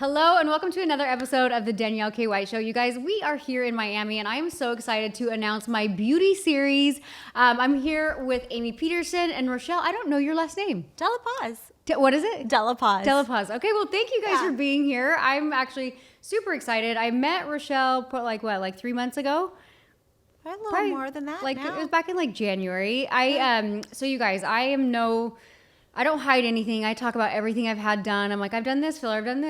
Hello and welcome to another episode of the Danielle K Show. You guys, we are here in Miami and I am so excited to announce my beauty series. I'm here with Amy Peterson and Rochelle. I don't know your last name. Dela. What is it? Dela. Okay, well, thank you guys for being here. I'm actually super excited. I met Rochelle like 3 months ago. A little more than that. It was back in January. So you guys, I don't hide anything. I talk about everything I've had done. I'm like, I've done this filler, I've done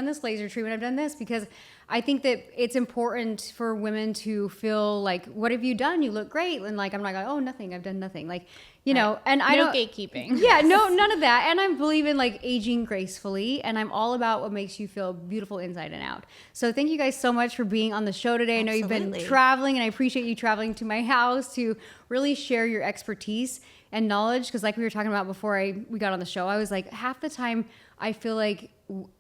this laser treatment, I've done this, because I think that it's important for women to feel like, what have you done? You look great. And I'm like, oh, nothing. I've done nothing. And I don't gatekeeping. Yeah, no, none of that. And I believe in aging gracefully, and I'm all about what makes you feel beautiful inside and out. So thank you guys so much for being on the show today. Absolutely. I know you've been traveling, and I appreciate you traveling to my house to really share your expertise and knowledge, because like we were talking about before we got on the show, I was like, half the time I feel like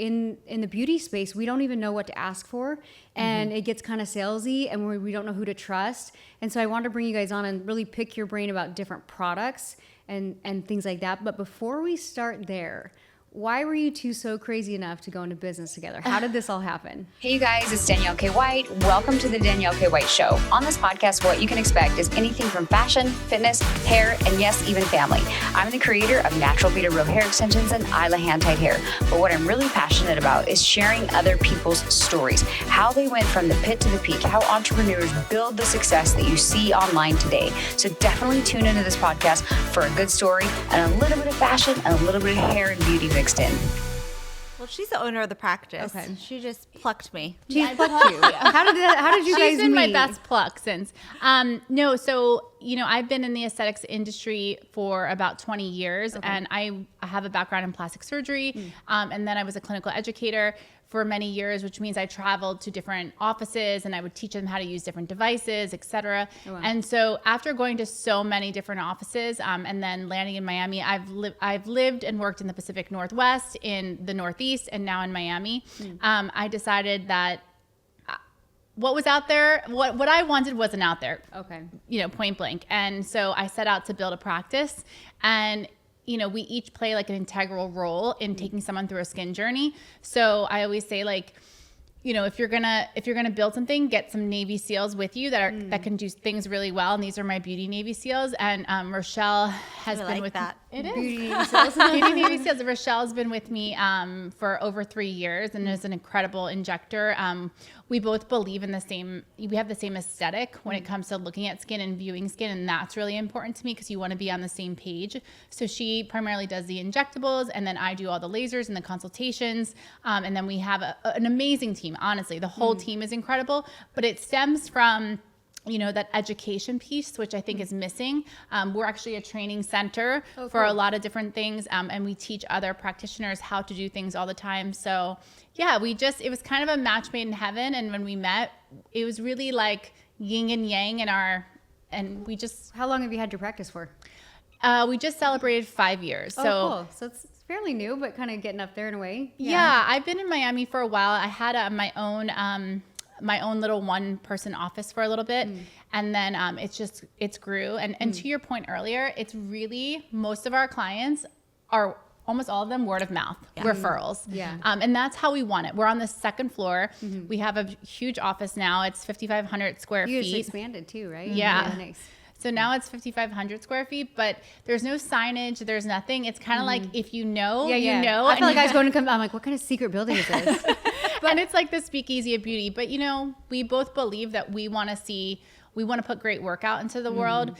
in the beauty space we don't even know what to ask for, and it gets kind of salesy, and we don't know who to trust. And so I wanted to bring you guys on and really pick your brain about different products and things like that. But before we start there, why were you two so crazy enough to go into business together? How did this all happen? Hey, you guys, it's Danielle K. White. Welcome to the Danielle K. White Show. On this podcast, what you can expect is anything from fashion, fitness, hair, and yes, even family. I'm the creator of Natural Beta Real Hair Extensions and Isla Hand-Tied Hair. But what I'm really passionate about is sharing other people's stories, how they went from the pit to the peak, how entrepreneurs build the success that you see online today. So definitely tune into this podcast for a good story and a little bit of fashion and a little bit of hair and beauty mixed in. Well, she's the owner of the practice. Okay. She just plucked me. She plucked you. How did you guys She's been meet? my best pluck since. I've been in the aesthetics industry for about 20 years, and I have a background in plastic surgery, and then I was a clinical educator for many years, which means I traveled to different offices and I would teach them how to use different devices, etc. Oh, wow. And so after going to so many different offices, and then landing in Miami, I've lived and worked in the Pacific Northwest, in the Northeast, and now in Miami. I decided that what was out there, what I wanted wasn't out there. Okay. Point blank. And so I set out to build a practice, and we each play an integral role in taking someone through a skin journey. So I always say, if you're gonna build something, get some Navy SEALs with you that can do things really well. And these are my beauty Navy SEALs. And Rochelle has been with that. It is Beauty Navy SEALs. Beauty Navy SEALs. Rochelle's been with me for over 3 years and is an incredible injector. We both believe in we have the same aesthetic when it comes to looking at skin and viewing skin, and that's really important to me because you want to be on the same page. So she primarily does the injectables, and then I do all the lasers and the consultations, and then we have an amazing team. Honestly, the whole team is incredible, but it stems from that education piece, which I think is missing. We're actually a training center for a lot of different things, and we teach other practitioners how to do things all the time. So yeah, it was kind of a match made in heaven. And when we met, it was really like yin and yang How long have you had your practice for? We just celebrated 5 years. Cool. So it's fairly new, but kind of getting up there in a way. Yeah, I've been in Miami for a while. I had my own little one-person office for a little bit, and then it's grew. And to your point earlier, it's really, most of our clients are, almost all of them, word of mouth, referrals. Yeah. And that's how we want it. We're on the second floor. We have a huge office now. It's 5,500 square You feet. just expanded too, right? Yeah. Nice. So now it's 5,500 square feet, but there's no signage. There's nothing. It's kind of like, if you know, you know. I feel like I was going to come. I'm like, what kind of secret building is this? And it's like the Speakeasy of beauty. But we both believe that we want to put great work out into the world,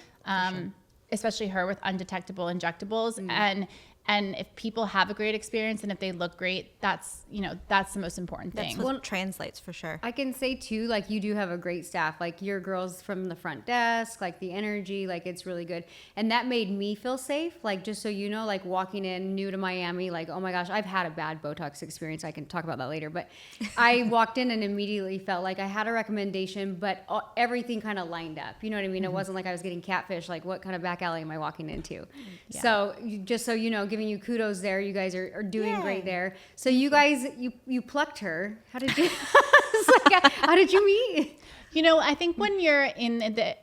especially her with Undetectable Injectables. And if people have a great experience and if they look great, that's the most important thing. That's what translates for sure. I can say too, you do have a great staff. Your girls from the front desk, the energy, it's really good. And that made me feel safe. Just so you know, walking in new to Miami, oh my gosh, I've had a bad Botox experience. I can talk about that later. But I walked in and immediately felt like I had a recommendation, but everything kind of lined up. You know what I mean? It wasn't like I was getting catfish. What kind of back alley am I walking into? Yeah. So just so you know, giving you kudos there. You guys are doing great there. So you guys, you plucked her. How did you? How did you meet? I think when you're in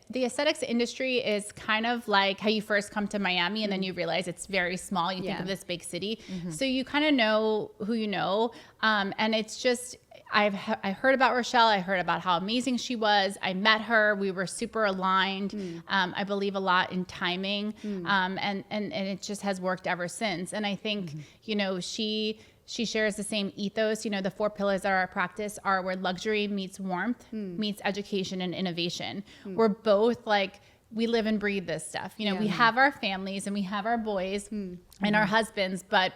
the aesthetics industry is kind of like how you first come to Miami and then you realize it's very small. You think of this big city. So you kind of know who you know. And it's just, I heard about Rochelle. I heard about how amazing she was. I met her. We were super aligned. I believe a lot in timing. And it just has worked ever since. And I think, she shares the same ethos. The 4 pillars of our practice are where luxury meets warmth, meets education and innovation. We're both like, we live and breathe this stuff. We have our families and we have our boys and our husbands, but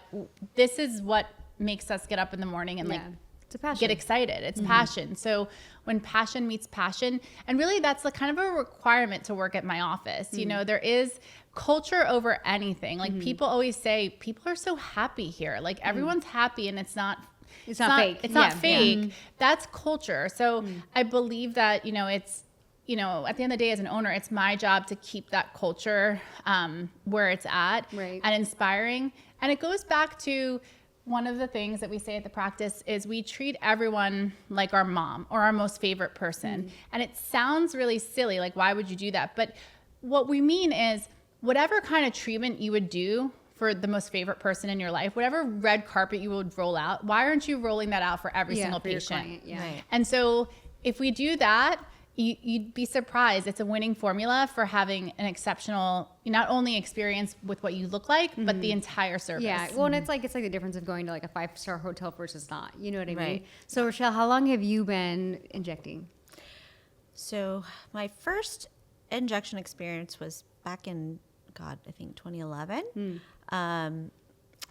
this is what makes us get up in the morning and it's a passion. Get excited. It's passion. So when passion meets passion, and really that's kind of a requirement to work at my office. There is culture over anything. Like people always say, people are so happy here. Like everyone's happy, and it's not fake. It's not fake. That's culture. So I believe that, it's, at the end of the day as an owner, it's my job to keep that culture where it's at and inspiring. And it goes back to one of the things that we say at the practice is we treat everyone like our mom or our most favorite person. And it sounds really silly. Like, why would you do that? But what we mean is whatever kind of treatment you would do for the most favorite person in your life, whatever red carpet you would roll out, why aren't you rolling that out for every single patient? Right. And so if we do that, you'd be surprised. It's a winning formula for having an exceptional, not only experience with what you look like, but the entire service. Yeah. Well, and it's like the difference of going to like a 5-star hotel versus not. You know what I mean? So Rochelle, how long have you been injecting? So my first injection experience was back in, I think 2011.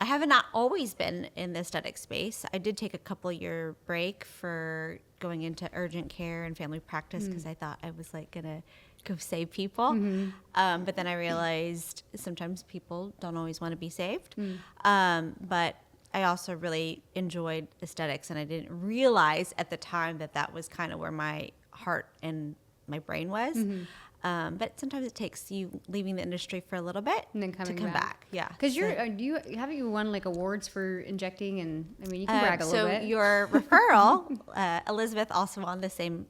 I have not always been in the aesthetic space. I did take a couple-year break for going into urgent care and family practice because I thought I was like gonna go save people. But then I realized sometimes people don't always want to be saved. But I also really enjoyed aesthetics, and I didn't realize at the time that was kind of where my heart and my brain was. But sometimes it takes you leaving the industry for a little bit and then coming to come back. Yeah. Because haven't you won like awards for injecting? And I mean, you can brag a little bit. So your referral, Elizabeth also won the same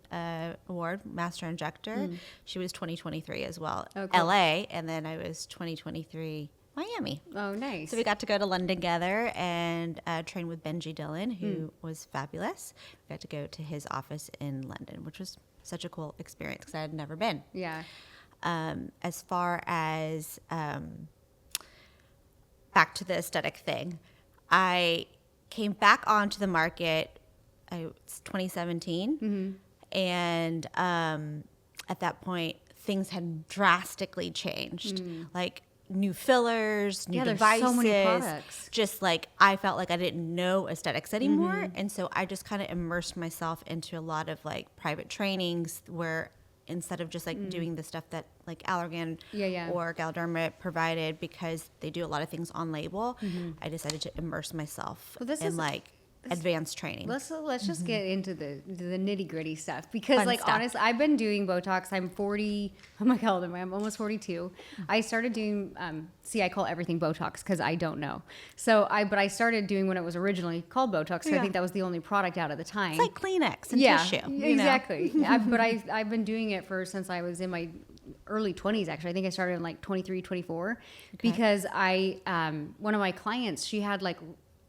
award, Master Injector. She was 2023 as well. Oh, cool. LA, and then I was 2023 Miami. Oh, nice. So we got to go to London together and train with Benji Dillon, who was fabulous. We got to go to his office in London, which was such a cool experience because I had never been. Yeah. As far as back to the aesthetic thing, I came back onto the market. It's 2017, and at that point, things had drastically changed. Like new fillers, new devices. So many products. Just like I felt like I didn't know aesthetics anymore. And so I just kind of immersed myself into a lot of like private trainings where instead of just like doing the stuff that like Allergan or Galderma provided, because they do a lot of things on label, I decided to immerse myself in advanced training. Let's just get into the nitty gritty stuff because honestly, I've been doing Botox. I'm 40. Oh my God, I'm almost 42. I started doing, I call everything Botox because I don't know. So but I started doing when it was originally called Botox. So I think that was the only product out at the time. It's like Kleenex and tissue. Exactly. But I've been doing it since I was in my early 20s. Actually, I think I started in like 23, 24 because one of my clients, she had like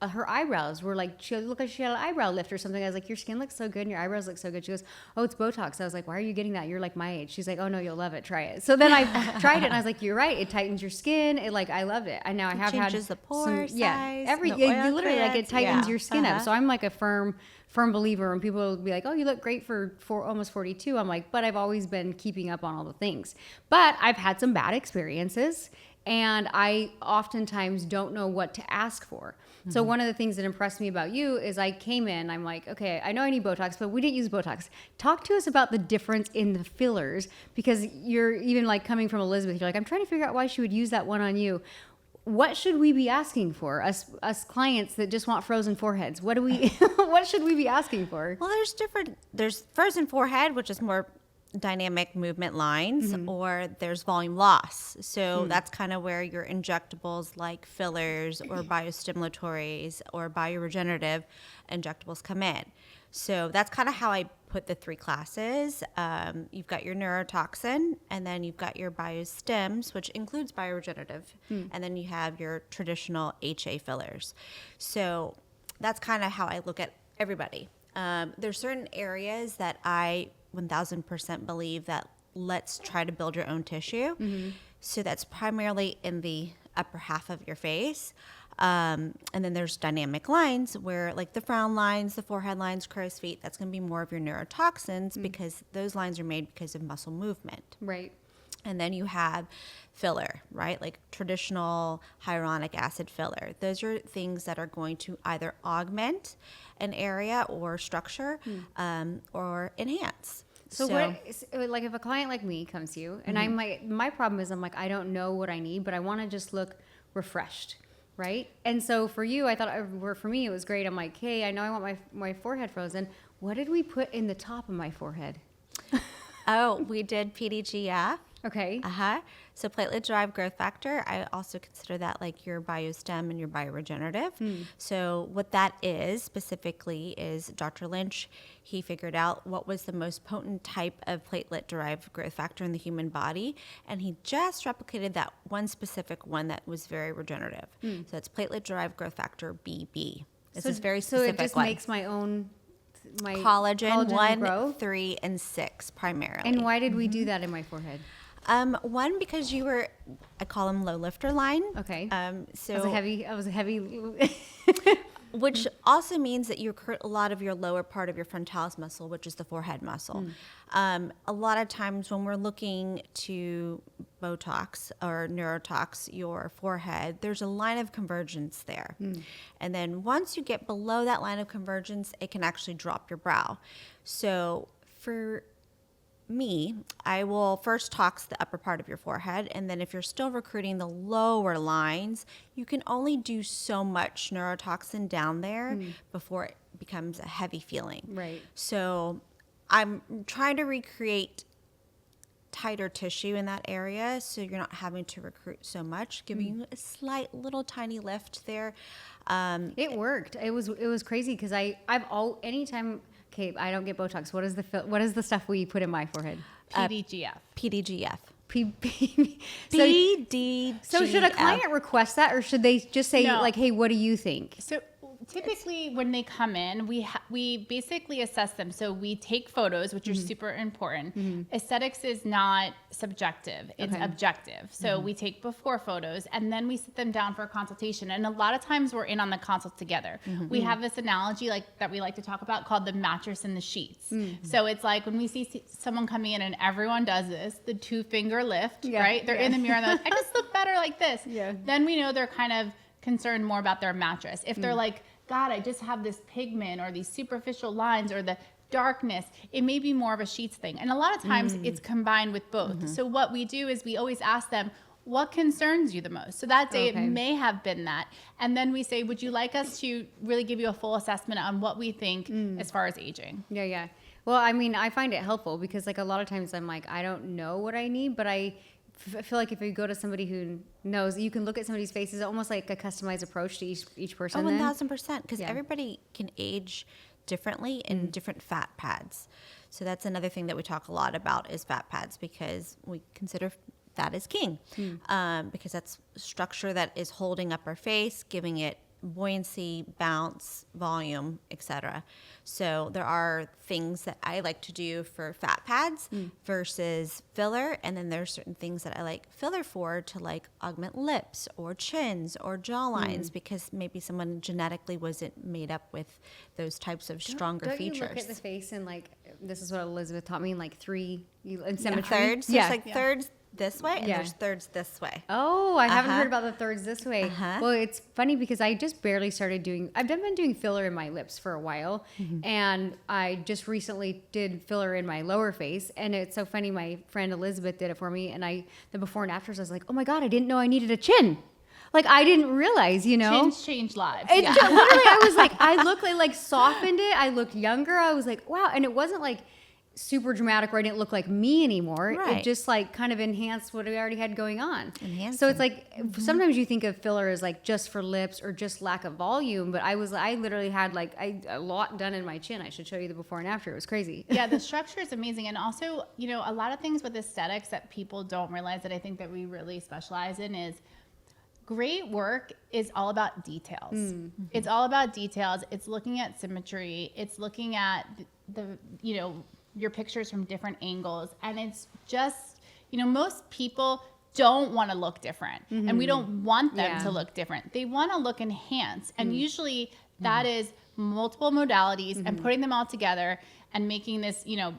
her eyebrows were like, she looked like she had an eyebrow lift or something. I was like, your skin looks so good and your eyebrows look so good. She goes, oh, it's Botox. I was like, why are you getting that? You're like my age. She's like, oh no, you'll love it. Try it. So then I tried it and I was like, you're right. It tightens your skin. I loved it. And now I have changes the pore size. Literally like it tightens your skin up. So I'm like a firm believer when people will be like, oh, you look great for almost 42. I'm like, but I've always been keeping up on all the things. But I've had some bad experiences and I oftentimes don't know what to ask for. So one of the things that impressed me about you is I came in, I'm like, okay, I know I need Botox, but we didn't use Botox. Talk to us about the difference in the fillers, because you're even like coming from Elizabeth, you're like, I'm trying to figure out why she would use that one on you. What should we be asking for, us clients that just want frozen foreheads? What should we be asking for? Well, there's frozen forehead, which is more dynamic movement lines, or there's volume loss. So that's kind of where your injectables like fillers or biostimulatories or bioregenerative injectables come in. So that's kind of how I put the three classes. You've got your neurotoxin, and then you've got your biostims, which includes bioregenerative, and then you have your traditional HA fillers. So that's kind of how I look at everybody. There's certain areas that I 1000% believe that let's try to build your own tissue. So that's primarily in the upper half of your face. And then there's dynamic lines where, like the frown lines, the forehead lines, crow's feet, that's going to be more of your neurotoxins because those lines are made because of muscle movement. Right. And then you have filler, right? Like traditional hyaluronic acid filler. Those are things that are going to either augment an area or structure or enhance. So what, like if a client like me comes to you and my problem is I'm like, I don't know what I need, but I want to just look refreshed. Right. And so for you, I thought for me, it was great. I'm like, hey, I know I want my forehead frozen. What did we put in the top of my forehead? Oh, we did PDGF. Okay. So platelet-derived growth factor, I also consider that like your biostem and your bioregenerative. So what that is specifically is Dr. Lynch, he figured out what was the most potent type of platelet-derived growth factor in the human body, and he just replicated that one specific one that was very regenerative. So it's platelet-derived growth factor BB. This is very specific. So it just makes my collagen 1, grow? 3, and 6 primarily. And why did we do that in my forehead? One, because you were, I call them low lifter line. Okay. So I was a heavy. which also means that you recruit a lot of your lower part of your frontalis muscle, which is the forehead muscle. A lot of times when we're looking to Botox or neurotox your forehead, there's a line of convergence there. And then once you get below that line of convergence, it can actually drop your brow. So for me, I will first tox the upper part of your forehead, and then if you're still recruiting the lower lines, you can only do so much neurotoxin down there before it becomes a heavy feeling. Right. So I'm trying to recreate tighter tissue in that area so you're not having to recruit so much, giving you a slight little tiny lift there. It worked. It was crazy because anytime. Okay, I don't get Botox. What is the stuff we put in my forehead? PDGF. PDGF. PDGF. So should a client request that, or should they just say like, "Hey, what do you think?" So typically when they come in, we basically assess them. So we take photos, which are super important. Aesthetics is not subjective, it's objective. So we take before photos and then we sit them down for a consultation. And a lot of times we're in on the consult together. We have this analogy that we like to talk about called the mattress and the sheets. So it's like when we see someone coming in and everyone does this, the 2-finger lift, right? They're in the mirror and they're like, I just look better like this. Then we know they're kind of concerned more about their mattress. If they're like, God, I just have this pigment or these superficial lines or the darkness, it may be more of a sheets thing. And a lot of times it's combined with both. So what we do is we always ask them, what concerns you the most? So that day it may have been that. And then we say, would you like us to really give you a full assessment on what we think as far as aging? Yeah. Well, I mean, I find it helpful because like a lot of times I'm like, I don't know what I need, but I feel like if you go to somebody who knows, you can look at somebody's faces, almost like a customized approach to each person. 1000%, because everybody can age differently in different fat pads. So that's another thing that we talk a lot about is fat pads, because we consider fat is king, because that's structure that is holding up our face, giving it buoyancy, bounce, volume, etc. So there are things that I like to do for fat pads versus filler, and then there's certain things that I like filler for to like augment lips or chins or jawlines because maybe someone genetically wasn't made up with those types of stronger features. You look at the face and like this is what Elizabeth taught me in like in symmetry. Thirds. There's like thirds this way and there's thirds this way. Oh, I haven't heard about the thirds this way. Well, it's funny because I just barely started I've been doing filler in my lips for a while, and I just recently did filler in my lower face, and it's so funny. My friend Elizabeth did it for me, and the before and afters, I was like, oh my God, I didn't know I needed a chin. Like I didn't realize, Chins change lives. Literally, I was like, I looked like softened it. I looked younger. I was like, wow. And it wasn't like, super dramatic where I didn't look like me anymore. Right. It just like kind of enhanced what I already had going on. Enhancing. So it's like sometimes you think of filler as like just for lips or just lack of volume, but I literally had like a lot done in my chin. I should show you the before and after. It was crazy. Yeah, the structure is amazing. And also, you know, a lot of things with aesthetics that people don't realize that I think that we really specialize in is great work is all about details. It's all about details. It's looking at symmetry. It's looking at the you know, your pictures from different angles. And it's just, you know, most people don't want to look different. And we don't want them to look different. They want to look enhanced. And usually that is multiple modalities and putting them all together and making this, you know,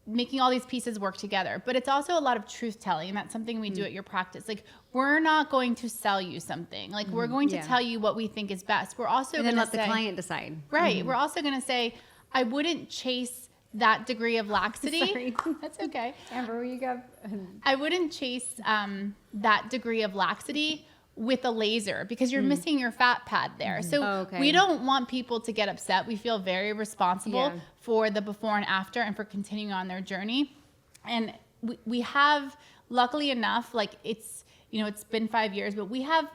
making all these pieces work together. But it's also a lot of truth telling. And that's something we do at your practice. Like, we're not going to sell you something. Like, we're going to tell you what we think is best. We're also going to let the client decide. Right. We're also going to say, I wouldn't chase that degree of laxity. Sorry. That's okay. Amber, where you go? I wouldn't chase that degree of laxity with a laser because you're missing your fat pad there. So we don't want people to get upset. We feel very responsible for the before and after and for continuing on their journey. And we have, luckily enough, like it's, you know, it's been 5 years, but we have,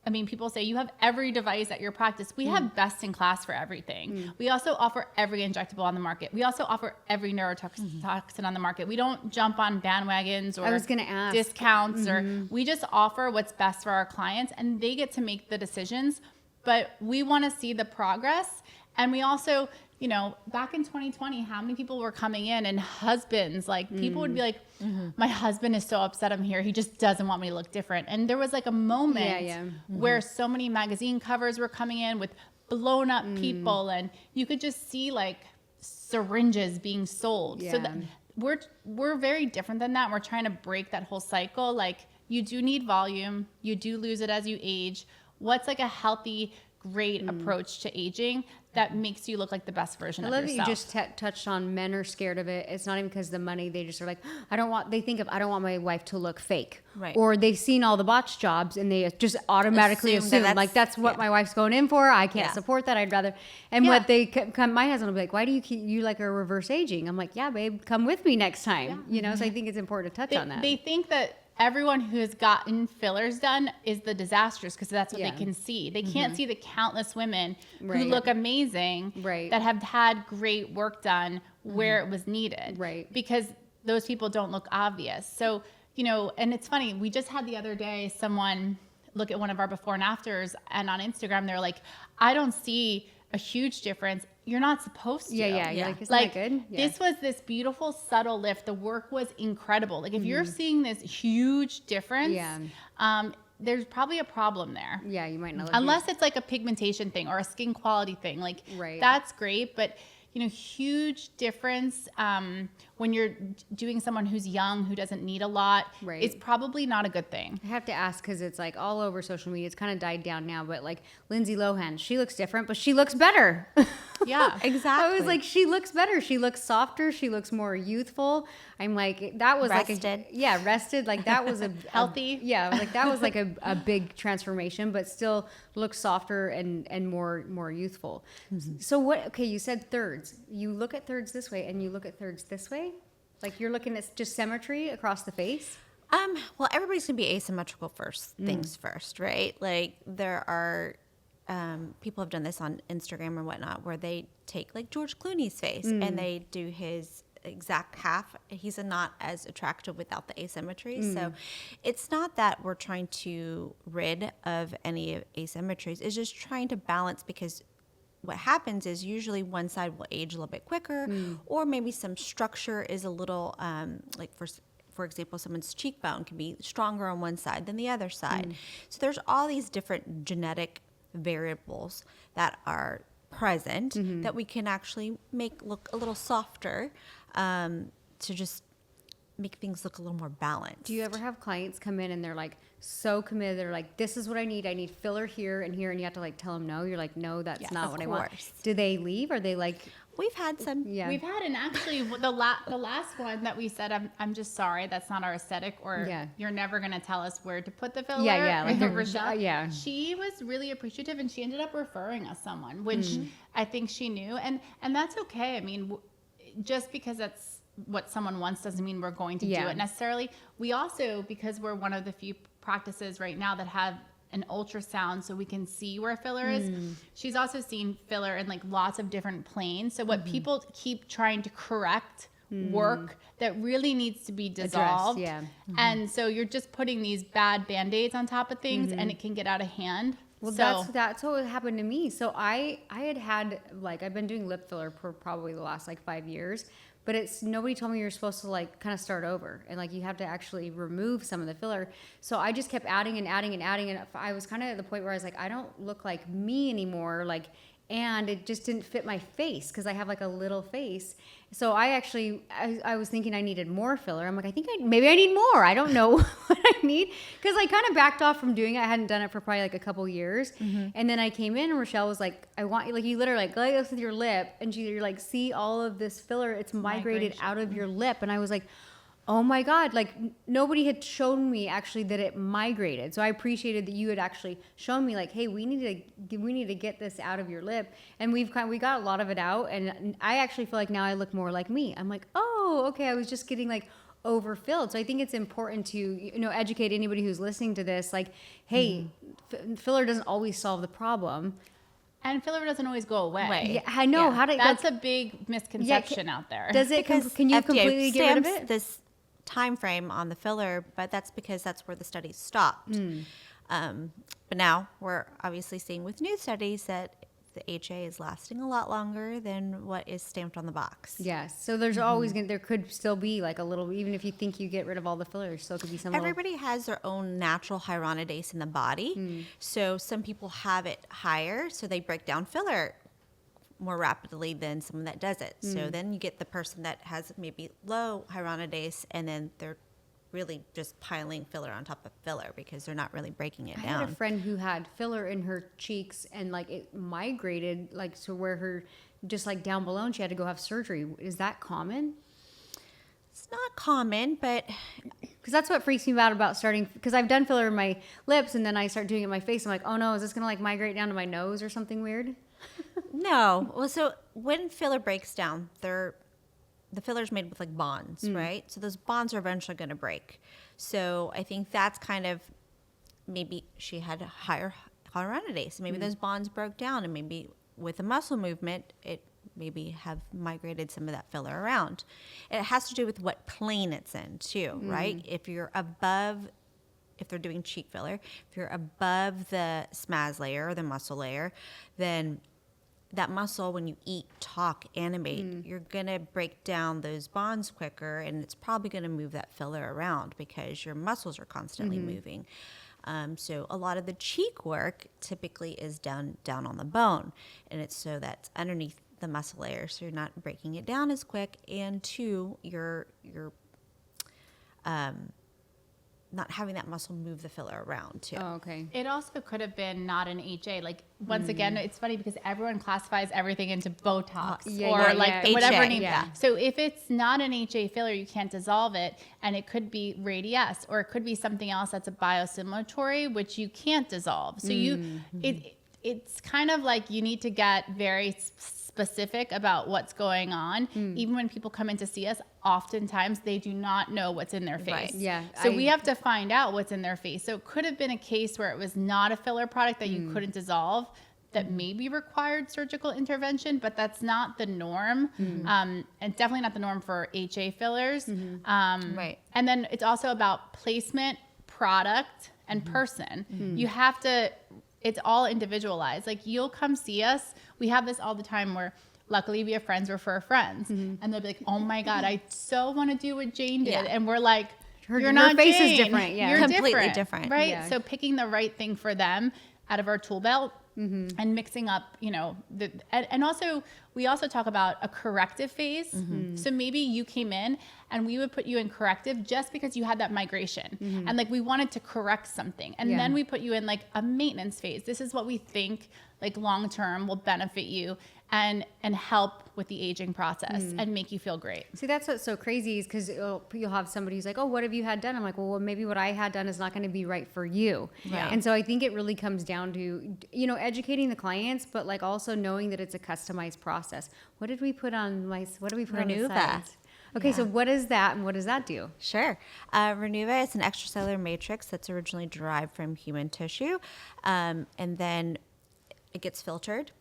I mean, people say you have every device at your practice. We have best in class for everything. We also offer every injectable on the market. We also offer every neurotoxin on the market. We don't jump on bandwagons or I was gonna ask. discounts or we just offer what's best for our clients and they get to make the decisions. But we want to see the progress. And we also, you know, back in 2020, how many people were coming in and husbands, like people would be like, my husband is so upset I'm here. He just doesn't want me to look different. And there was like a moment where so many magazine covers were coming in with blown up people and you could just see like syringes being sold. So we're very different than that. We're trying to break that whole cycle. Like, you do need volume. You do lose it as you age. What's like a healthy, great approach to aging that makes you look like the best version of yourself? I love that you just touched on men are scared of it. It's not even because of the money. They just are like, I don't want my wife to look fake. Right. Or they've seen all the botch jobs and they just automatically assume like, that's what my wife's going in for. I can't support that. I'd rather. And what they come, my husband will be like, why do you like a reverse aging? I'm like, yeah, babe, come with me next time. You know, so I think it's important to touch on that. They think that everyone who has gotten fillers done is the disasters because that's what they can see. They can't see the countless women who look amazing that have had great work done where it was needed. Right. Because those people don't look obvious. So, you know, and it's funny, we just had the other day someone look at one of our before and afters and on Instagram, they're like, I don't see a huge difference. You're not supposed to. Yeah. Like, isn't that good? Yeah. This was this beautiful, subtle lift. The work was incredible. Like, if you're seeing this huge difference, there's probably a problem there. Yeah, you might not. Unless it's like a pigmentation thing or a skin quality thing. Like, that's great. But, you know, huge difference when you're doing someone who's young, who doesn't need a lot, is probably not a good thing. I have to ask because it's like all over social media. It's kind of died down now, but like Lindsay Lohan, she looks different, but she looks better. Yeah, exactly. I was like, she looks better. She looks softer. She looks more youthful. I'm like, that was rested. Rested. Like that was a healthy. Like that was like a big transformation, but still looks softer and more youthful. So what? Okay, you said thirds. You look at thirds this way, and you look at thirds this way. Like you're looking at just symmetry across the face. Well, everybody's gonna be asymmetrical things first, right? Like there are people have done this on Instagram or whatnot, where they take like George Clooney's face and they do his exact half. He's not as attractive without the asymmetry. So it's not that we're trying to rid of any asymmetries. It's just trying to balance, because what happens is usually one side will age a little bit quicker, or maybe some structure is a little, like for example, someone's cheekbone can be stronger on one side than the other side. So there's all these different genetic variables that are present that we can actually make look a little softer, to just make things look a little more balanced. Do you ever have clients come in and they're like so committed? They're like, this is what I need filler here and here, and you have to like tell them no. You're like, no, that's not what I want. Do they leave? Are they like? We've had some. Yeah. We've had, and actually the last one that we said, I'm just sorry, that's not our aesthetic, or you're never going to tell us where to put the filler. Like Rochelle, she was really appreciative, and she ended up referring us someone, which I think she knew, and that's okay. I mean, just because that's what someone wants doesn't mean we're going to do it necessarily. We also, because we're one of the few practices right now that have an ultrasound so we can see where filler is. She's also seen filler in like lots of different planes. So what people keep trying to correct work that really needs to be dissolved. And so you're just putting these bad Band-Aids on top of things and it can get out of hand. Well, so, that's what happened to me. So I had like, I've been doing lip filler for probably the last like 5 years, but nobody told me you're supposed to like kind of start over and like you have to actually remove some of the filler. So I just kept adding and adding and adding. And I was kind of at the point where I was like, I don't look like me anymore. Like, and it just didn't fit my face because I have like a little face. So I was thinking I needed more filler. I'm like, I think maybe I need more. I don't know what I need. Because I kind of backed off from doing it. I hadn't done it for probably like a couple years. And then I came in and Rochelle was like, I want you, like, you literally like this with your lip. And you're like, see all of this filler. It's migrated out of your lip. And I was like, oh my God, like nobody had shown me actually that it migrated. So I appreciated that you had actually shown me like, hey, we need to get this out of your lip. And we got a lot of it out. And I actually feel like now I look more like me. I'm like, oh, okay. I was just getting like overfilled. So I think it's important to, educate anybody who's listening to this. Like, hey, filler doesn't always solve the problem. And filler doesn't always go away. Yeah, I know. Yeah. That's a big misconception out there. Does it? Can you completely get rid of it? This time frame on the filler, but that's because that's where the studies stopped. But now we're obviously seeing with new studies that the HA is lasting a lot longer than what is stamped on the box. Yes. So there's always there could still be like a little, even if you think you get rid of all the fillers, still could be some. Everybody has their own natural hyaluronidase in the body. So some people have it higher, so they break down filler more rapidly than someone that doesn't. So then you get the person that has maybe low hyaluronidase, and then they're really just piling filler on top of filler because they're not really breaking it down. I had a friend who had filler in her cheeks and like it migrated like to where her just like down below and she had to go have surgery. Is that common? It's not common, but because that's what freaks me out about starting, because I've done filler in my lips and then I start doing it in my face. I'm like, oh no, is this gonna like migrate down to my nose or something weird? No. Well, so when filler breaks down, the filler's made with like bonds, right? So those bonds are eventually going to break. So I think that's kind of, maybe she had a higher hyaluronidase. Maybe those bonds broke down, and maybe with a muscle movement, it maybe have migrated some of that filler around. It has to do with what plane it's in too, right? If they're doing cheek filler, if you're above the SMAS layer or the muscle layer, then that muscle, when you eat, talk, animate, you're going to break down those bonds quicker, and it's probably going to move that filler around because your muscles are constantly moving. So a lot of the cheek work typically is down on the bone, and it's so that's underneath the muscle layer, so you're not breaking it down as quick, and two, you're not having that muscle move the filler around too. Oh, okay. It also could have been not an HA. Like once again, it's funny because everyone classifies everything into Botox whatever name. Yeah. So if it's not an HA filler, you can't dissolve it, and it could be Radiesse, or it could be something else that's a biosimilatory, which you can't dissolve. So it's kind of like you need to get very specific about what's going on. Even when people come in to see us, oftentimes they do not know what's in their face. Right. Yeah. So we have to find out what's in their face. So it could have been a case where it was not a filler product that you couldn't dissolve, that maybe required surgical intervention, but that's not the norm. And definitely not the norm for HA fillers. Right. And then it's also about placement, product, and person. You have to, it's all individualized. Like you'll come see us. We have this all the time where luckily we have friends refer friends, and they'll be like, oh my God, I so want to do what Jane did. And we're like, you're not face Jane. is different. Yeah. You're Completely different. Right. Yeah. So picking the right thing for them out of our tool belt, and mixing up, and also we also talk about a corrective phase. So maybe you came in and we would put you in corrective just because you had that migration, and like we wanted to correct something, and then we put you in like a maintenance phase. This is what we think like long term will benefit you and help with the aging process and make you feel great. See, that's what's so crazy is because you'll have somebody who's like, oh, what have you had done? I'm like, well, maybe what I had done is not going to be right for you. Yeah. And so I think it really comes down to, educating the clients, but like also knowing that it's a customized process. What did we put on the Renuva. site? Okay, so what is that and what does that do? Sure. Renuva is an extracellular matrix that's originally derived from human tissue. And then it gets filtered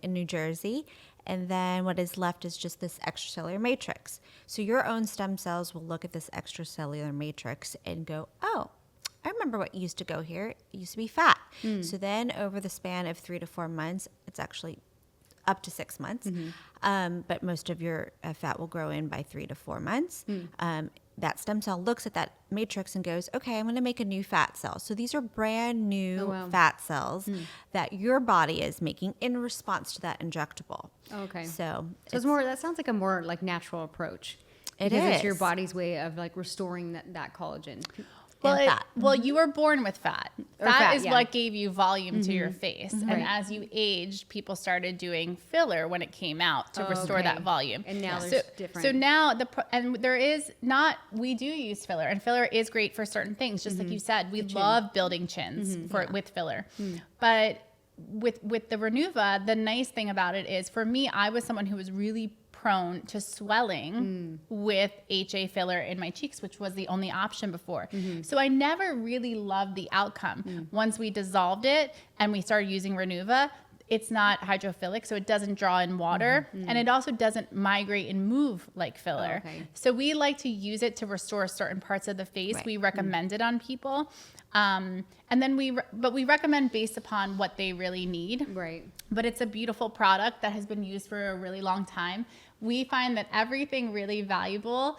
in New Jersey. And then what is left is just this extracellular matrix. So your own stem cells will look at this extracellular matrix and go, oh, I remember what used to go here. It used to be fat. So then over the span of 3 to 4 months, it's actually up to 6 months. But most of your fat will grow in by 3 to 4 months. That stem cell looks at that matrix and goes, okay, I'm going to make a new fat cell. So these are brand new fat cells that your body is making in response to that injectable. Okay. So it's more, that sounds like a more like natural approach. It because is. It's your body's way of like restoring that collagen. Well, you were born with fat. Fat is yeah. what gave you volume to your face. And as you aged, people started doing filler when it came out to restore that volume. And now there's different. So now there is not, we do use filler, and filler is great for certain things. Just like you said, we love building chins with filler. But with the Renuva, the nice thing about it is, for me, I was someone who was really prone to swelling with HA filler in my cheeks, which was the only option before. So I never really loved the outcome. Once we dissolved it and we started using Renuva, it's not hydrophilic, so it doesn't draw in water, and it also doesn't migrate and move like filler. So we like to use it to restore certain parts of the face. We recommend it on people. And then we recommend based upon what they really need. Right. But it's a beautiful product that has been used for a really long time. We find that everything really valuable,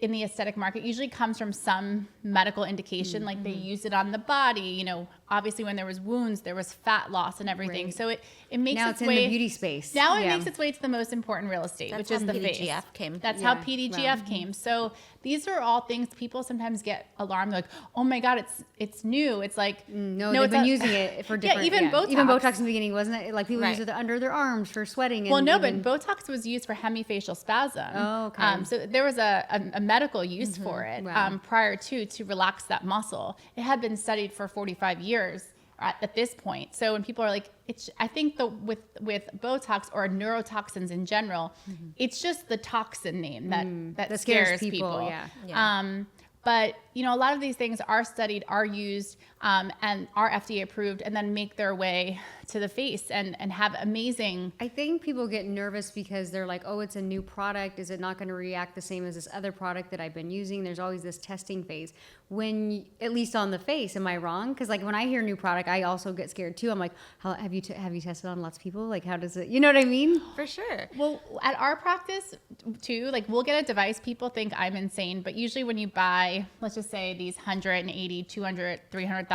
in the aesthetic market usually comes from some medical indication, like they used it on the body, obviously when there was wounds, there was fat loss and everything. Right. So it makes now its it's way in the beauty space. Now it makes its way to the most important real estate, which is the face. That's how PDGF came. So these are all things people sometimes get alarmed, like, oh my God, it's new. It's like, no, they've been using it for different. Botox. Even Botox in the beginning, wasn't it? Like people use it under their arms for sweating. Well, no, but Botox was used for hemifacial spasm. Oh, okay. So there was a medical use for it prior to relax that muscle. It had been studied for 45 years at this point. So when people are like, I think with Botox or neurotoxins in general, it's just the toxin name that scares people. Yeah. But, a lot of these things are studied, are used, and are FDA approved, and then make their way to the face and have amazing. I think people get nervous because they're like, oh, it's a new product. Is it not going to react the same as this other product that I've been using? There's always this testing phase. At least on the face, am I wrong? Because like when I hear new product, I also get scared too. I'm like, have you tested on lots of people? Like, how does it, you know what I mean? For sure. Well, at our practice too, like we'll get a device. People think I'm insane, but usually when you buy, let's just say these $180,000, $200,000, $300,000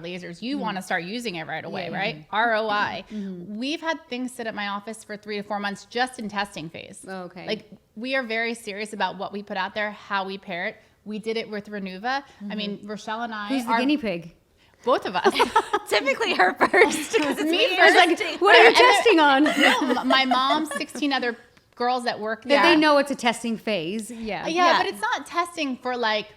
lasers, you want to start using it right away, right? ROI. We've had things sit at my office for 3 to 4 months just in testing phase. Oh, okay. Like we are very serious about what we put out there, how we pair it. We did it with Renuva. I mean, Rochelle and I. Who's the guinea pig? Both of us. Typically her first. Because it's me first. Like, what are you testing on? No, my mom, 16 other girls that work there. They know it's a testing phase. Yeah, but it's not testing for like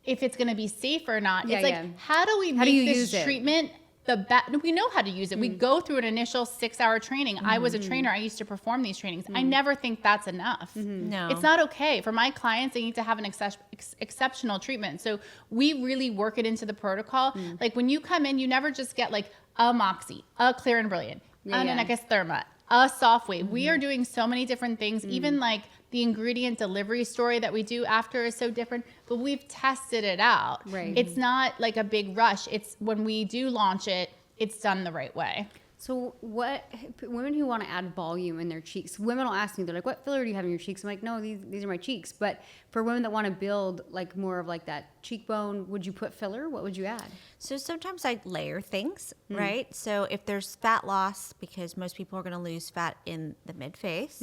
if it's going to be safe or not. It's like, how do we make this treatment the best? We know how to use it. We go through an initial 6-hour training. I was a trainer. I used to perform these trainings. I never think that's enough. No. It's not okay. For my clients, they need to have an exceptional treatment. So we really work it into the protocol. Like when you come in, you never just get like a Moxie, a Clear and Brilliant, an Anakis Therma, a soft wave. We are doing so many different things. Even like the ingredient delivery story that we do after is so different, but we've tested it out. Right. It's not like a big rush. It's when we do launch it, it's done the right way. So what women who want to add volume in their cheeks, women will ask me, they're like, what filler do you have in your cheeks? I'm like, no, these are my cheeks. But for women that want to build like more of like that cheekbone, would you put filler? What would you add? So sometimes I layer things, right? So if there's fat loss, because most people are going to lose fat in the mid-face,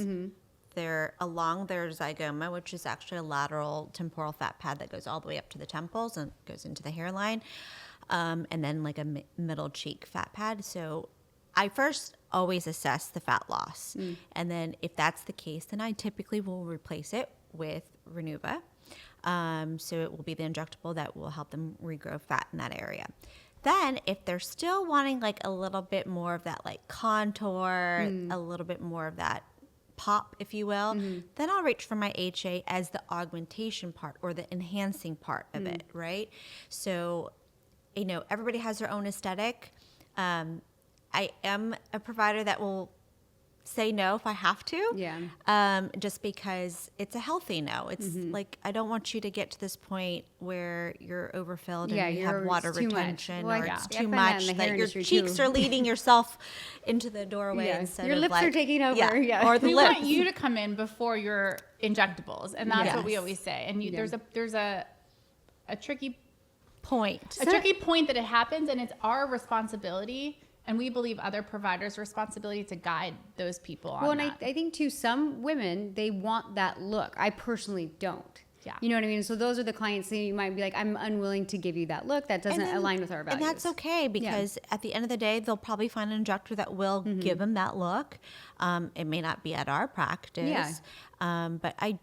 they're along their zygoma, which is actually a lateral temporal fat pad that goes all the way up to the temples and goes into the hairline, and then like a middle cheek fat pad. So I first always assess the fat loss. And then if that's the case, then I typically will replace it with Renuva. So it will be the injectable that will help them regrow fat in that area. Then if they're still wanting like a little bit more of that like contour, a little bit more of that pop, if you will, then I'll reach for my HA as the augmentation part or the enhancing part of it, right? So, you know, everybody has their own aesthetic. I am a provider that will say no if I have to. Yeah. Just because it's a healthy no. It's like, I don't want you to get to this point where you're overfilled and you have water retention or it's too much that your cheeks are leading yourself into the doorway instead your of lips are taking over. Or the We lips. want you to come in before your injectables, and that's what we always say. And there's a tricky point. A tricky point that it happens, and it's our responsibility, and we believe other providers' responsibility to guide those people on Well, that. and I think too, some women, they want that look. I personally don't. Yeah. You know what I mean? So those are the clients that you might be like, I'm unwilling to give you that look. That doesn't align with our values. And that's okay, because at the end of the day, they'll probably find an injector that will give them that look. It may not be at our practice, but I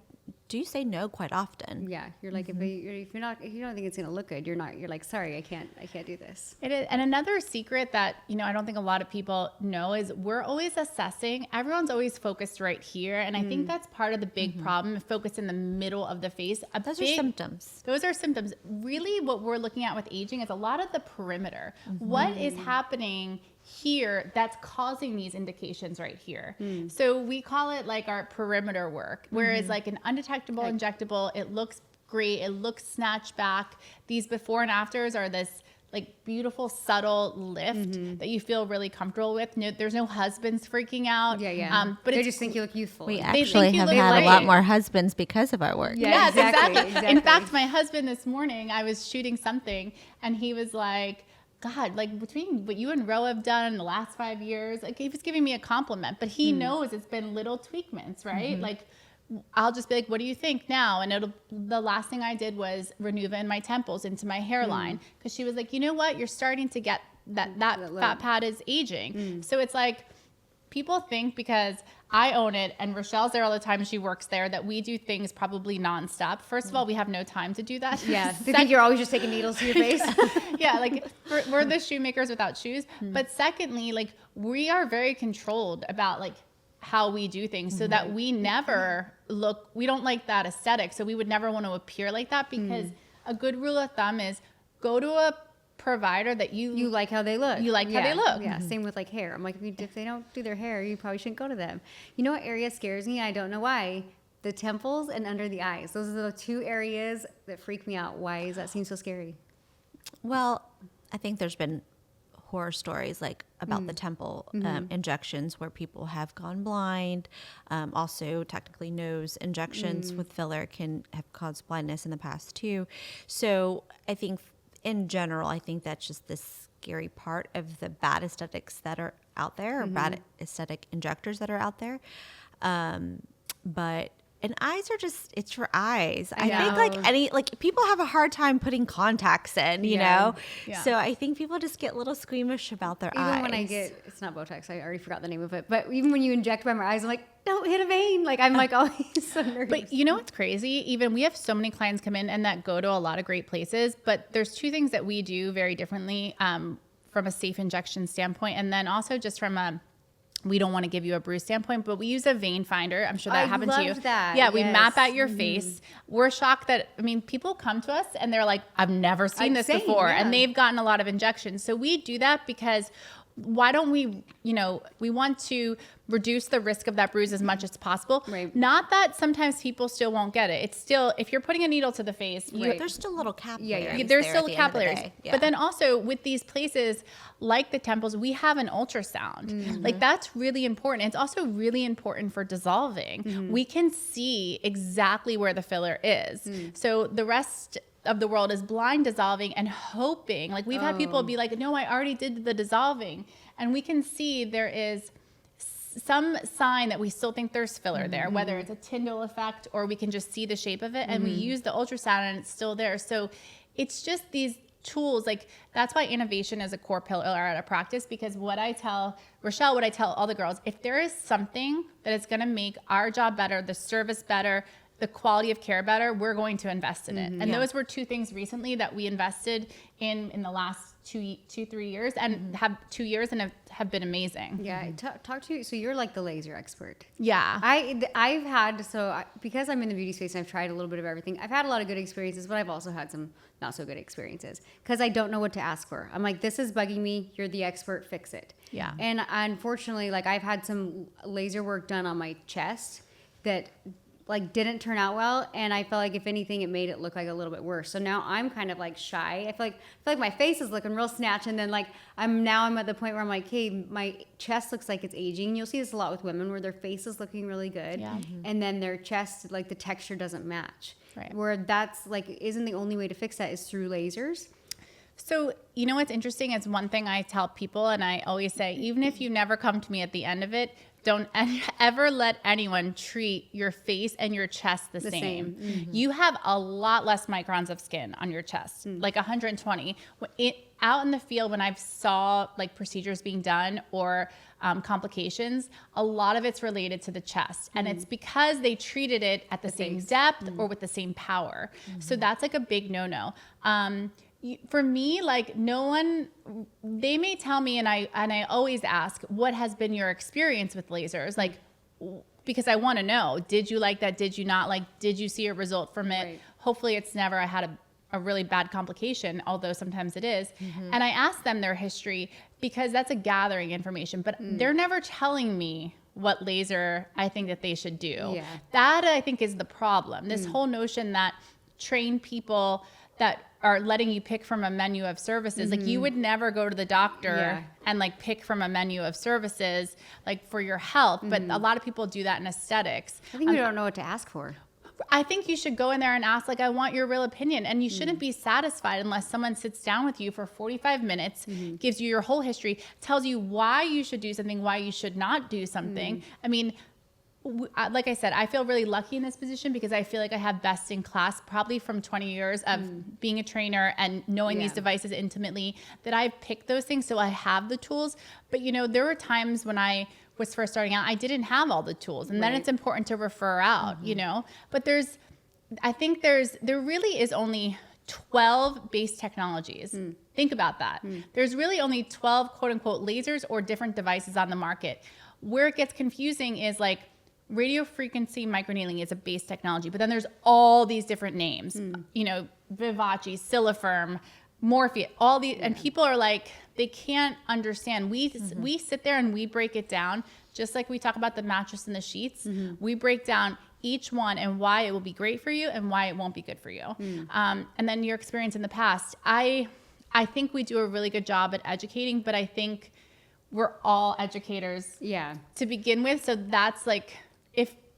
do say no quite often. Yeah, you're like, if you don't think it's gonna look good, you're like, sorry, I can't do this. It is. And another secret that, you know, I don't think a lot of people know is we're always assessing. Everyone's always focused right here. And I think that's part of the big problem, focused in the middle of the face. Those are symptoms. Those are symptoms. Really what we're looking at with aging is a lot of the perimeter. What is happening here that's causing these indications right here? So we call it like our perimeter work, whereas like an undetectable injectable, it looks great, it looks snatched back. These before and afters are this like beautiful subtle lift that you feel really comfortable with. No, there's no husbands freaking out. But they just think you look youthful. We They actually think you have look had a great. lot more husbands because of our work. Yes, exactly. exactly. In fact, my husband this morning, I was shooting something and he was like, God, like between what you and Ro have done in the last 5 years, like he was giving me a compliment, but he knows it's been little tweakments, right? Like I'll just be like, what do you think now? And the last thing I did was Renuva in my temples into my hairline. Cause she was like, you know what? You're starting to get that fat pad is aging. So it's like, people think because I own it and Rochelle's there all the time, she works there, that we do things probably nonstop. First of all, we have no time to do that. Yeah, they think you're always just taking needles to your face. Yeah, like we're the shoemakers without shoes. But secondly, like we are very controlled about like how we do things so that we never we don't like that aesthetic. So we would never want to appear like that, because a good rule of thumb is go to a provider that you like how they look. You like how they look. Yeah, same with like hair. I'm like, if they don't do their hair, you probably shouldn't go to them. You know what area scares me? I don't know why. The temples and under the eyes. Those are the two areas that freak me out. Why does that seem so scary? Well, I think there's been horror stories like about the temple injections where people have gone blind. Also, technically, nose injections with filler can have caused blindness in the past too. So I think in general, I think that's just the scary part of the bad aesthetics that are out there, or bad aesthetic injectors that are out there. And eyes are just, it's your eyes. I think like people have a hard time putting contacts in, you know? Yeah. So I think people just get a little squeamish about their eyes. Even when I get, it's not Botox, I already forgot the name of it, but even when you inject by my eyes, I'm like, don't hit a vein. Like I'm like always so nervous. But you know what's crazy? Even we have so many clients come in and that go to a lot of great places, but there's two things that we do very differently from a safe injection standpoint, and then also just from a we don't want to give you a bruise standpoint, but we use a vein finder. I'm sure that happened to you. That. Yeah, we map out your face. We're shocked that, I mean, people come to us and they're like, I've never seen this before. Yeah. And they've gotten a lot of injections. So we do that because why don't we, we want to reduce the risk of that bruise as much as possible. Right. Not that sometimes people still won't get it. It's still, if you're putting a needle to the face, there's still little capillaries. There's still capillaries. Yeah. But then also with these places like the temples, we have an ultrasound. Like that's really important. It's also really important for dissolving. We can see exactly where the filler is. So the rest of the world is blind dissolving and hoping. Like we've had people be like, no, I already did the dissolving. And we can see there is some sign that we still think there's filler there, whether it's a Tyndall effect or we can just see the shape of it. And we use the ultrasound and it's still there. So it's just these tools. Like that's why innovation is a core pillar at a practice, because what I tell Rochelle, what I tell all the girls, if there is something that is going to make our job better, the service better, the quality of care better, we're going to invest in it. And Yeah. those were two things recently that we invested in the last 3 years and have 2 years and have been amazing. Yeah. Talk to you. So you're like the laser expert. Yeah. I've had, because I'm in the beauty space and I've tried a little bit of everything, I've had a lot of good experiences, but I've also had some not so good experiences because I don't know what to ask for. I'm like, this is bugging me. You're the expert. Fix it. Yeah. And unfortunately, like I've had some laser work done on my chest that like didn't turn out well, and I felt like if anything it made it look like a little bit worse. So now I'm kind of like shy. I feel like my face is looking real snatched, and then like I'm at the point where I'm like, hey, my chest looks like it's aging. You'll see this a lot with women where their face is looking really good, Yeah. and then their chest, like the texture doesn't match. Right. Where that's like isn't the only way to fix that is through lasers. So, you know what's interesting is one thing I tell people, and I always say, even if you never come to me at the end of it, don't ever let anyone treat your face and your chest the same. Mm-hmm. You have a lot less microns of skin on your chest, like 120. Out in the field, when I've saw like procedures being done or complications, a lot of it's related to the chest. And it's because they treated it at the same face. depth or with the same power. So that's like a big no-no. For me, like no one, they may tell me, and I always ask, what has been your experience with lasers? Like, because I want to know, did you like that? Did you not like, did you see a result from it? Right. Hopefully it's never, I had a really bad complication, although sometimes it is. And I ask them their history because that's a gathering information, but they're never telling me what laser I think that they should do. Yeah. That I think is the problem. This whole notion that trained people that are letting you pick from a menu of services. Like you would never go to the doctor and like pick from a menu of services like for your health, but a lot of people do that in aesthetics. I think we don't know what to ask for. I think you should go in there and ask, like, I want your real opinion. And you shouldn't be satisfied unless someone sits down with you for 45 minutes, gives you your whole history, tells you why you should do something, why you should not do something. I mean, like I said, I feel really lucky in this position because I feel like I have best in class, probably from 20 years of being a trainer and knowing these devices intimately, that I've picked those things. So I have the tools. But, you know, there were times when I was first starting out, I didn't have all the tools. And then it's important to refer out, you know. But there really is only 12 base technologies. Think about that. There's really only 12 quote unquote lasers or different devices on the market. Where it gets confusing is like radio frequency microneedling is a base technology, but then there's all these different names, you know, Vivace, Silifirm, Morphe, all these, and people are like, they can't understand. We sit there and we break it down, just like we talk about the mattress and the sheets. We break down each one and why it will be great for you and why it won't be good for you. And then your experience in the past. I think we do a really good job at educating, but I think we're all educators to begin with. So that's like,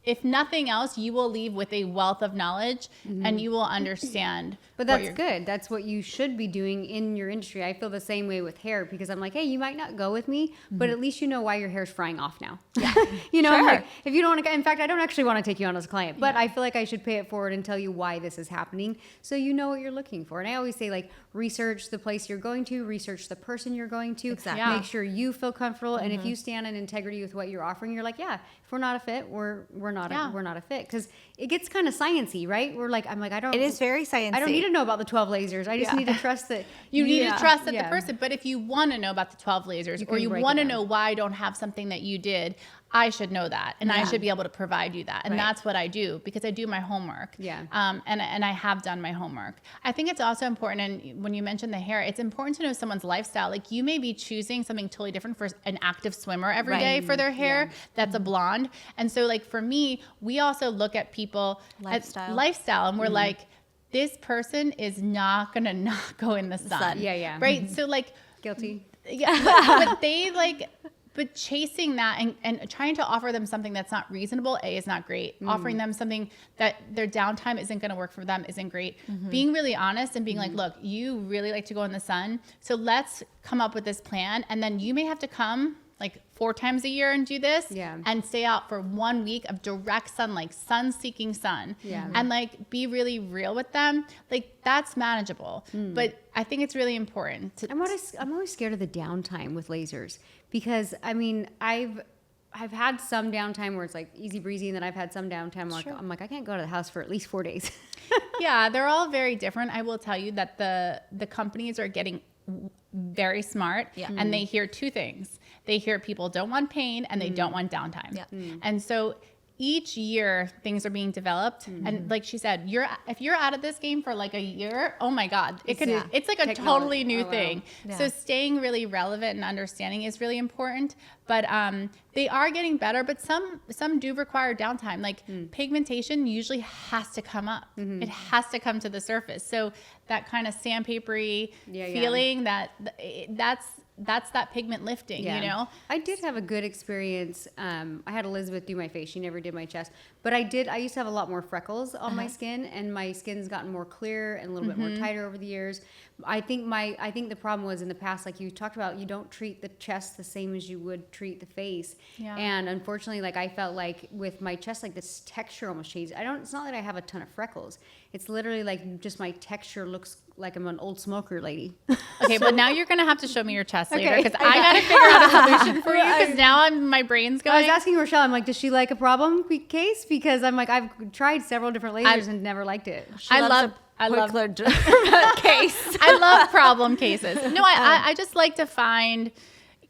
if nothing else, you will leave with a wealth of knowledge and you will understand. But that's good. That's what you should be doing in your industry. I feel the same way with hair because I'm like, hey, you might not go with me, but at least you know why your hair's frying off now. You know, I'm like, if you don't want to, in fact, I don't actually want to take you on as a client, but I feel like I should pay it forward and tell you why this is happening so you know what you're looking for. And I always say, like, research the place you're going to, research the person you're going to, make sure you feel comfortable. And if you stand in integrity with what you're offering, you're like, yeah, if we're not a fit, we're not a fit. Because it gets kind of sciencey, right? It is very sciencey. I don't need to know about the 12 lasers. I just need to trust that you need to trust that the person. But if you want to know about the 12 lasers or you want to know why I don't have something that you did, I should know that, and I should be able to provide you that. And that's what I do because I do my homework. And I have done my homework. I think it's also important, and when you mentioned the hair, it's important to know someone's lifestyle. Like you may be choosing something totally different for an active swimmer every day for their hair that's a blonde. And so like for me, we also look at people lifestyle and we're like, this person is not going to not go in the sun. Right? So like guilty. But they like... But chasing that and trying to offer them something that's not reasonable, is not great. Offering them something that their downtime isn't going to work for them isn't great. Being really honest and being like, look, you really like to go in the sun, so let's come up with this plan. And then you may have to come like 4 times a year and do this and stay out for 1 week of direct sun, like sun-seeking sun. And like be really real with them. Like that's manageable. But I think it's really important. I'm always scared of the downtime with lasers because I mean, I've had some downtime where it's like easy breezy, and then I've had some downtime where I'm like, I can't go to the house for at least 4 days. Yeah, they're all very different. I will tell you that the companies are getting very smart, and they hear two things. They hear people don't want pain and they don't want downtime. And so each year things are being developed, and like she said, if you're out of this game for like a year, oh my God, it's like a totally new thing. Wow. So staying really relevant and understanding is really important. But they are getting better, but some do require downtime. Like pigmentation usually has to come up. It has to come to the surface. So that kind of sandpapery feeling, that's that pigment lifting, you know? I did have a good experience. I had Elizabeth do my face. She never did my chest. But I used to have a lot more freckles on my skin, and my skin's gotten more clear and a little bit more tighter over the years. I think the problem was in the past, like you talked about, you don't treat the chest the same as you would treat the face. Yeah. And unfortunately, like I felt like with my chest, like this texture almost changed. It's not that I have a ton of freckles. It's literally like just my texture looks like I'm an old smoker lady. Okay, but now you're going to have to show me your chest later, because I got to figure out a solution for you, because now my brain's going. I was asking Rochelle, I'm like, does she like a problem case? Because I'm like, I've tried several different lasers and never liked it. I love case. I love problem cases. No, I just like to find,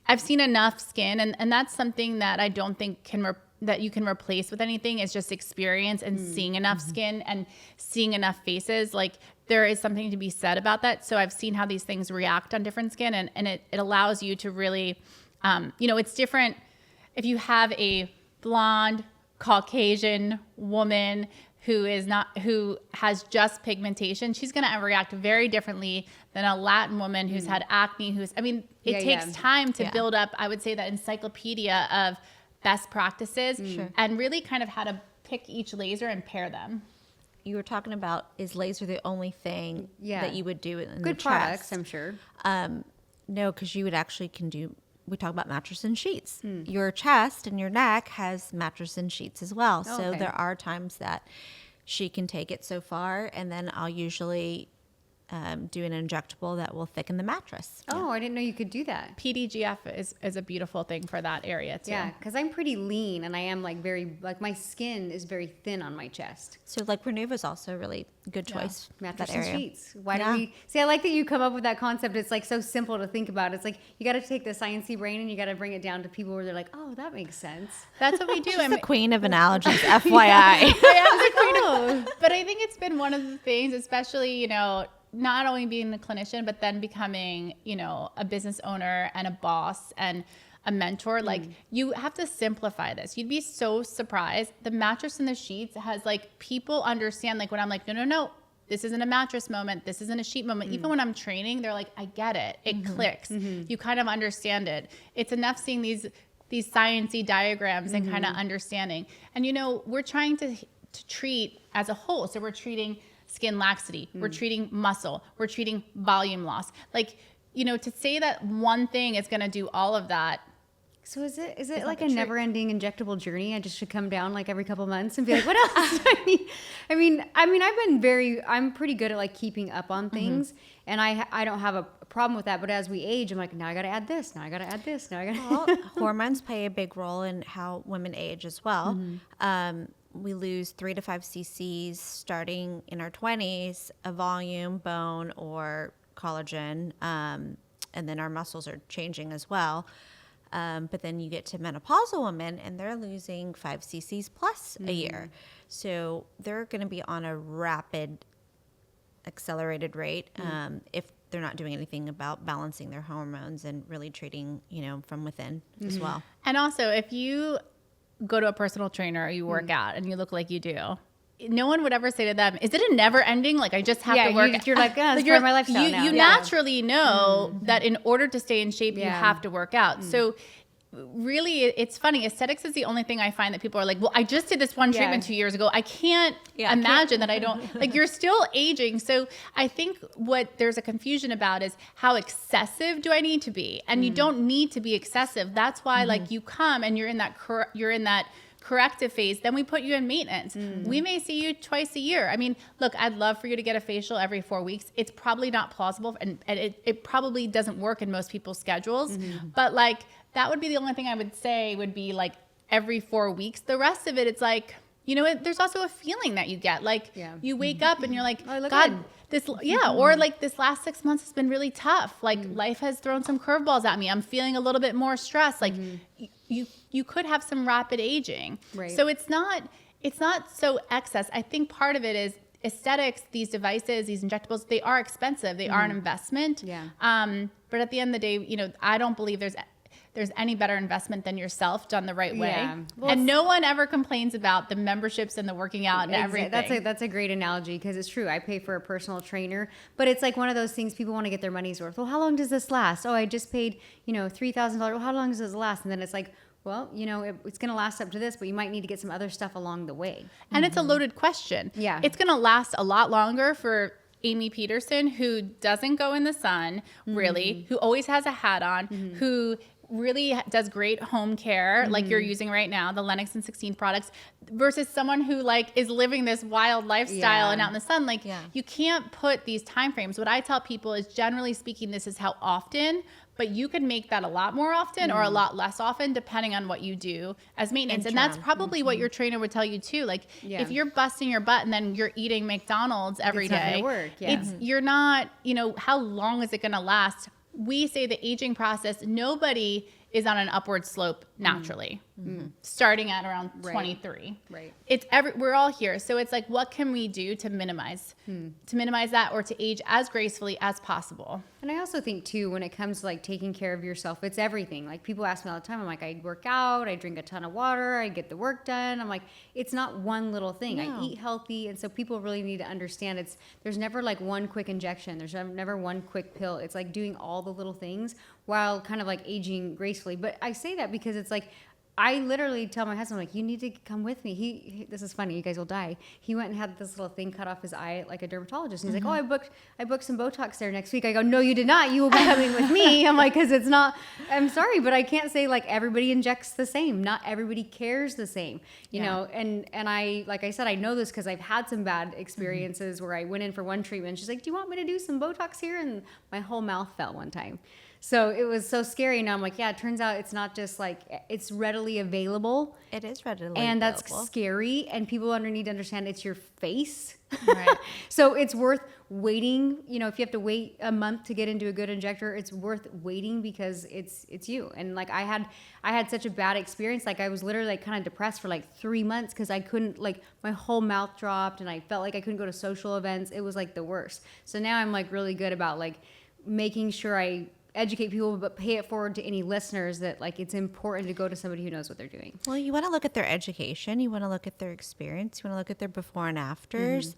I've seen enough skin, and that's something that I don't think that you can replace with anything. Is just experience and seeing enough skin and seeing enough faces. Like there is something to be said about that. So I've seen how these things react on different skin, and it allows you to really, it's different if you have a blonde Caucasian woman who has just pigmentation. She's going to react very differently than a Latin woman who's had acne. It takes time to build up, I would say, that encyclopedia of best practices and really kind of how to pick each laser and pair them. You were talking about, is laser the only thing that you would do in good the products, chest? I'm sure. No, because you would actually we talk about mattress and sheets. Your chest and your neck has mattress and sheets as well. Oh, so okay. there are times that she can take it so far, and then I'll usually do an injectable that will thicken the mattress. Oh, I didn't know you could do that. PDGF is a beautiful thing for that area too. Yeah, because I'm pretty lean, and I am my skin is very thin on my chest. So like Renuva is also a really good choice. Mattress that and area. sheets. Why do we see? I like that you come up with that concept. It's like so simple to think about. It's like you got to take the sciencey brain and you got to bring it down to people where they're like, oh, that makes sense. That's what we do. She's the queen of analogies, FYI. But I think it's been one of the things, especially, not only being a clinician, but then becoming, a business owner and a boss and a mentor. Like you have to simplify this. You'd be so surprised. The mattress and the sheets has like people understand, like when I'm like, no, this isn't a mattress moment. This isn't a sheet moment. Even when I'm training, they're like, I get it. It clicks. You kind of understand it. It's enough seeing these sciencey diagrams and kind of understanding. And, we're trying to treat as a whole. So we're treating skin laxity, we're treating muscle, we're treating volume loss. Like, to say that one thing is going to do all of that. So is it like a never-ending injectable journey? I just should come down like every couple months and be like, what else do I need? I mean, I'm pretty good at like keeping up on things, and I don't have a problem with that. But as we age, I'm like, now I got to add this. Now I got to add this. Now I got to. Well, hormones play a big role in how women age as well. We lose 3 to 5 cc's starting in our 20s of volume, bone, or collagen, and then our muscles are changing as well. But then you get to menopausal women, and they're losing 5 cc's plus a year. So they're going to be on a rapid, accelerated rate if they're not doing anything about balancing their hormones and really treating, from within as well. And also, if you go to a personal trainer or you work out and you look like you do, no one would ever say to them, is it a never ending? Like, I just have to work. You're like, it's part of my lifestyle now. You naturally know that in order to stay in shape, you have to work out. So really, it's funny. Aesthetics is the only thing I find that people are like, well, I just did this one treatment 2 years ago. I can't imagine that I don't, like, you're still aging. So I think what there's a confusion about is how excessive do I need to be? And you don't need to be excessive. That's why like you come and you're in that corrective phase, then we put you in maintenance. We may see you twice a year. I mean, look, I'd love for you to get a facial every 4 weeks. It's probably not plausible, and it probably doesn't work in most people's schedules. But like, that would be the only thing I would say would be like every 4 weeks. The rest of it, it's like, you know, there's also a feeling that you get. Like you wake up and you're like, I look God, good. or like this last 6 months has been really tough. Like life has thrown some curveballs at me. I'm feeling a little bit more stressed. Like you could have some rapid aging. Right. So it's not so excess. I think part of it is aesthetics. These devices, these injectables, they are expensive. They are an investment. Yeah. But at the end of the day, you know, I don't believe there's any better investment than yourself done the right way. Yeah. Well, and no one ever complains about the memberships and the working out and everything. That's a great analogy, because it's true. I pay for a personal trainer, but it's like one of those things people want to get their money's worth. Well, how long does this last? Oh, I just paid, you know, $3,000. Well, how long does this last? And then it's like, well, you know, it's going to last up to this, but you might need to get some other stuff along the way. And it's a loaded question. Yeah. It's going to last a lot longer for Amy Peterson, who doesn't go in the sun, really, who always has a hat on, who really does great home care, like you're using right now, the Lennox and 16 products, versus someone who like is living this wild lifestyle and out in the sun. Like you can't put these time frames. What I tell people is, generally speaking, this is how often, but you could make that a lot more often or a lot less often, depending on what you do as maintenance. And that's probably what your trainer would tell you too. Like if you're busting your butt and then you're eating McDonald's every day, you're not, you know, how long is it going to last? We say the aging process, nobody is on an upward slope naturally, starting at around 23. Right. We're all here. So it's like, what can we do to minimize that, or to age as gracefully as possible? And I also think too, when it comes to like taking care of yourself, it's everything. Like people ask me all the time, I'm like, I work out, I drink a ton of water, I get the work done. I'm like, it's not one little thing. I eat healthy. And so people really need to understand there's never like one quick injection. There's never one quick pill. It's like doing all the little things while kind of like aging gracefully. But I say that because it's like, I literally tell my husband, like, you need to come with me. He this is funny, you guys will die. He went and had this little thing cut off his eye at like a dermatologist. And he's like, oh, I booked some Botox there next week. I go, no, you did not. You will be coming with me. I'm like, because it's not, I'm sorry, but I can't say like everybody injects the same. Not everybody cares the same, you know? And I, like I said, I know this because I've had some bad experiences where I went in for one treatment. She's like, do you want me to do some Botox here? And my whole mouth fell one time. So it was so scary. And I'm like, yeah, it turns out it's not just like, it's readily available. It is readily available. And that's scary. And people need to understand it's your face. Right. So it's worth waiting. You know, if you have to wait a month to get into a good injector, it's worth waiting because it's you. And like I had such a bad experience. Like I was literally like kind of depressed for like 3 months because I couldn't, like my whole mouth dropped and I felt like I couldn't go to social events. It was like the worst. So now I'm like really good about like making sure I educate people, but pay it forward to any listeners that like it's important to go to somebody who knows what they're doing. Well, you want to look at their education, you want to look at their experience, you want to look at their before and afters.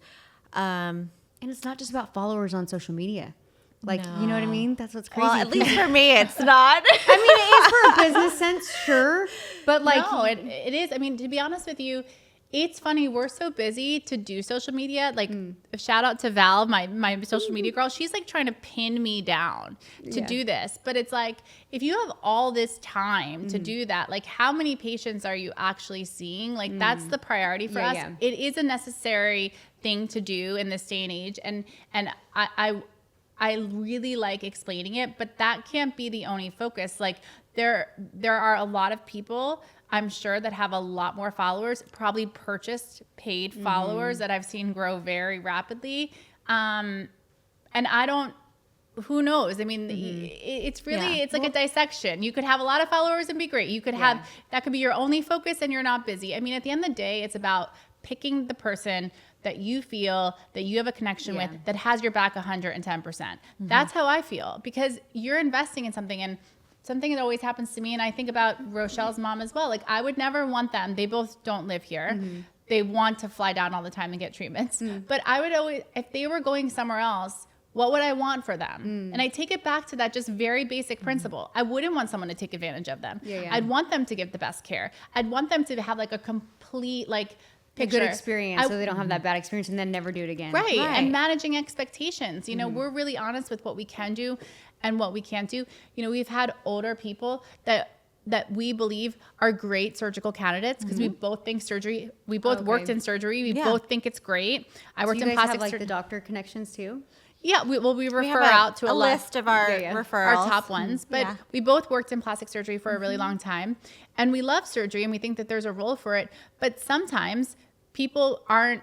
And it's not just about followers on social media. Like, you know what I mean? That's what's crazy. Well, at least for me, it's not. I mean, it is for a business sense, sure. But like, no, it is. I mean, to be honest with you, it's funny. We're so busy to do social media. Like, shout out to Val, my social media girl. She's like trying to pin me down to do this. But it's like, if you have all this time to do that, like how many patients are you actually seeing? Like that's the priority for us. Yeah. It is a necessary thing to do in this day and age. And I really like explaining it, but that can't be the only focus. Like there are a lot of people, I'm sure, that have a lot more followers, probably purchased paid followers that I've seen grow very rapidly. And who knows? I mean, it's really, it's like a dissection. You could have a lot of followers and be great. You could have, that could be your only focus and you're not busy. I mean, at the end of the day, it's about picking the person that you feel that you have a connection with, that has your back 110%. That's how I feel, because you're investing in something, and something that always happens to me, and I think about Rochelle's mom as well. Like I would never want them. They both don't live here. They want to fly down all the time and get treatments. But I would always, if they were going somewhere else, what would I want for them? And I take it back to that just very basic principle. I wouldn't want someone to take advantage of them. I'd want them to give the best care. I'd want them to have like a complete picture. A good experience, so they don't have that bad experience and then never do it again. Right. And managing expectations. You know, we're really honest with what we can do and what we can't do. You know, we've had older people that we believe are great surgical candidates because we both think surgery, we both worked in surgery. We both think it's great. I worked in plastic surgery. Like the doctor connections too? Yeah, we We refer have out to a list of our referrals. our top ones, but we both worked in plastic surgery for a really long time, and we love surgery and we think that there's a role for it. But sometimes people aren't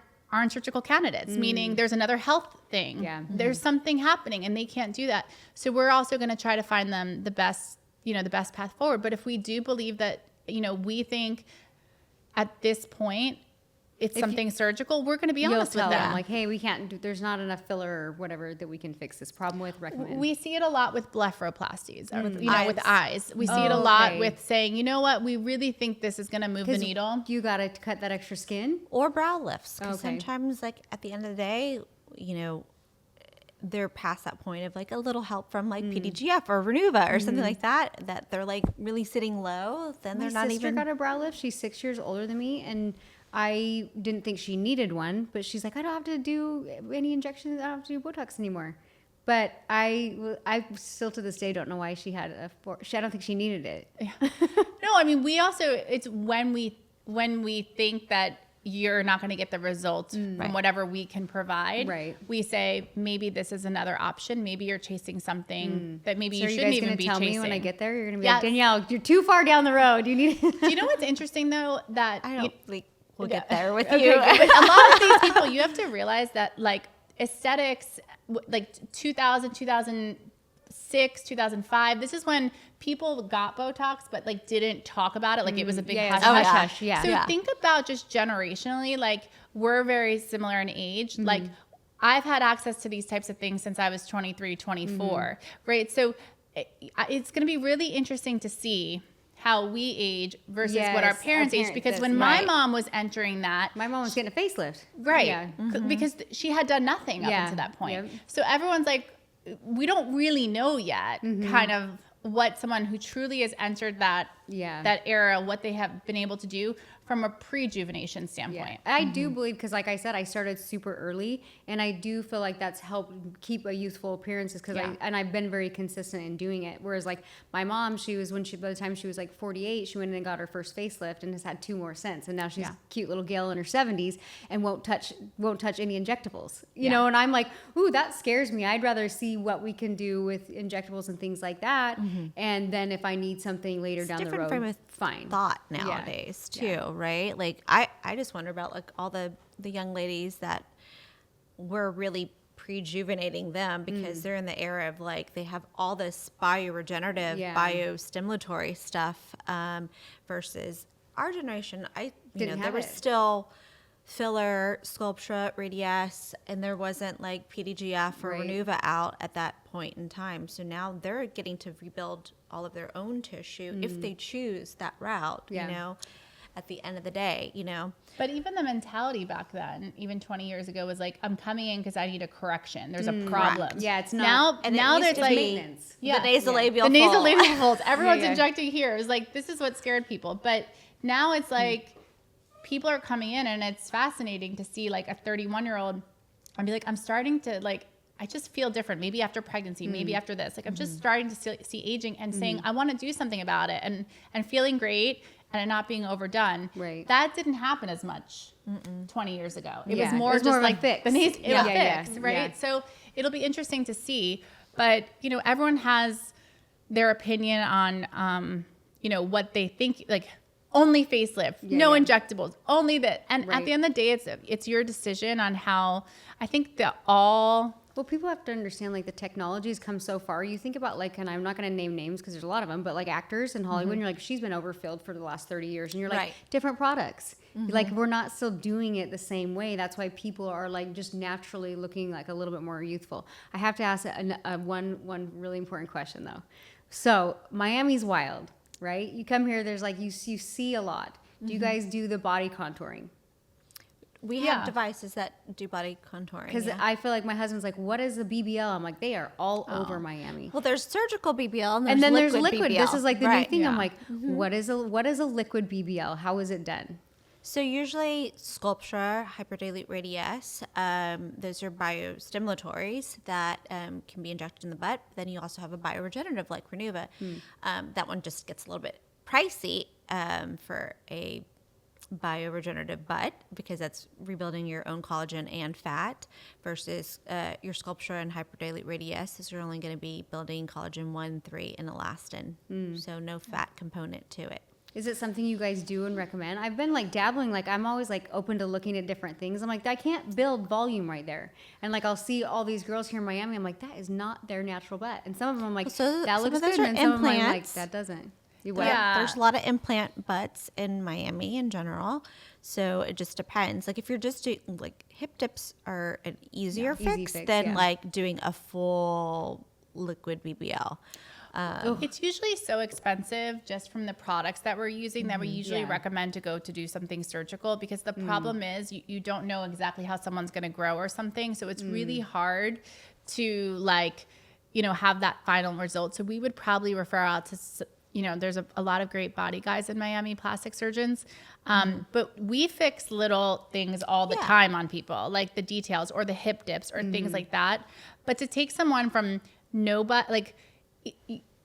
surgical candidates, meaning there's another health thing. Yeah. There's something happening and they can't do that. So we're also going to try to find them the best path forward. But if we do believe that, we think at this point, it's something surgical, we're going to be honest with them. Like, hey, we can't do, there's not enough filler or whatever that we can fix this problem with, recommend. We see it a lot with blepharoplasties, or with Eyes. eyes. We see it a lot okay. with saying, you know what, we really think this is going to move the needle. You got to cut that extra skin. Or brow lifts. Because Okay. sometimes, like, at the end of the day, they're past that point of, like, a little help from, like, PDGF or Renuva or something like that they're, like, really sitting low. Then they're not My sister even... got a brow lift. She's 6 years older than me, and I didn't think she needed one, but she's like, I don't have to do any injections. I don't have to do Botox anymore. But I still to this day don't know why she had I don't think she needed it. No, I mean, we also, it's when we think that you're not going to get the results from whatever we can provide. Right. We say, maybe this is another option. Maybe you're chasing something that maybe So you are you shouldn't guys even gonna be tell chasing. me when I get there? You're gonna be Yes. like, Danielle, you're too far down the road. You need. Do you know what's interesting though? That I don't think we'll get Yeah. there with Okay, you. but a lot of these people, you have to realize that like aesthetics, like 2000, 2006, 2005, this is when people got Botox, but like didn't talk about it. Like it was a big hush Oh, hush. yeah. Hush, yeah. So Yeah. think about just generationally, like we're very similar in age. Like I've had access to these types of things since I was 23, 24, right? So it's going to be really interesting to see how we age versus what our Yes, our parents age. parents, Because that's when my right. mom was entering that, My mom was getting a facelift. right. Yeah. Because she had done nothing up Yeah. until that point. Yep. So everyone's like, we don't really know yet kind of what someone who truly has entered that era, what they have been able to do from a prejuvenation standpoint. Yeah. I do believe, because like I said, I started super early, and I do feel like that's helped keep a youthful appearance, because I've been very consistent in doing it. Whereas like my mom, by the time she was like 48, she went in and got her first facelift and has had 2 more since, and now she's a cute little gal in her 70s and won't touch any injectables. You know, and I'm like, ooh, that scares me. I'd rather see what we can do with injectables and things like that, and then if I need something later down the road, frame of fine. thought nowadays too, right? Like I just wonder about like all the young ladies that we're really prejuvenating them because they're in the era of like they have all this bioregenerative, biostimulatory stuff versus our generation. There was still filler, Sculptra, Radiesse, and there wasn't like PDGF or Renuva out at that point in time. So now they're getting to rebuild all of their own tissue if they choose that route, you know, at the end of the day, you know. But even the mentality back then, even 20 years ago, was like, I'm coming in because I need a correction. There's a problem. Yeah, it's not. Now there's like maintenance. The nasolabial the fold. nasolabial folds. Everyone's Yeah. injecting here. It was like, this is what scared people. But now it's like people are coming in, and it's fascinating to see like a 31-year-old and be like, I'm starting to like, I just feel different. Maybe after pregnancy, maybe after this. Like I'm just starting to see aging and saying, I want to do something about it, and feeling great and it not being overdone. Right. That didn't happen as much 20 years ago. It Yeah, was more it was just more of a like fix. the fix, Yeah. right? Yeah. So it'll be interesting to see. But, you know, everyone has their opinion on, you know, what they think, like only facelift, no injectables, only that. And at the end of the day, it's your decision on how. I think that all. Well, people have to understand, like, the technology's come so far. You think about, like, and I'm not going to name names because there's a lot of them, but, like, actors in Hollywood, and you're like, she's been overfilled for the last 30 years. And you're like, different products. Like, we're not still doing it the same way. That's why people are, like, just naturally looking, like, a little bit more youthful. I have to ask one really important question, though. So, Miami's wild, right? You come here, there's, like, you see a lot. Do you guys do the body contouring? We have devices that do body contouring. Because I feel like my husband's like, what is a BBL? I'm like, they are all over Miami. Well, there's surgical BBL And then there's liquid liquid. BBL. This is like the new thing. Yeah. I'm like, what is a liquid BBL? How is it done? So usually Sculptra, hyperdilute Radiesse, those are biostimulatories that can be injected in the butt. Then you also have a bioregenerative like Renuva. That one just gets a little bit pricey for a bioregenerative butt, because that's rebuilding your own collagen and fat, versus your Sculptra and Hyperdilate Radius is you're only going to be building collagen 1, 3, and elastin. So no fat component to it. Is it something you guys do and recommend? I've been like dabbling, like I'm always like open to looking at different things. I'm like, I can't build volume right there. And like I'll see all these girls here in Miami. I'm like, that is not their natural butt. And some of them I'm like, So that some looks of those good. are And some of them I'm like, implants. that doesn't. You Yeah. There's a lot of implant butts in Miami in general. So it just depends. Like if you're just doing, like hip dips are an easier easy fix fix, than yeah. like doing a full liquid BBL. It's usually so expensive just from the products that we're using that we usually Yeah. recommend to go to do something surgical, because the problem is you don't know exactly how someone's going to grow or something. So it's really hard to like, have that final result. So we would probably refer out to, there's a lot of great body guys in Miami, plastic surgeons. But we fix little things all the time on people, like the details or the hip dips or things like that. But to take someone from nobody, like,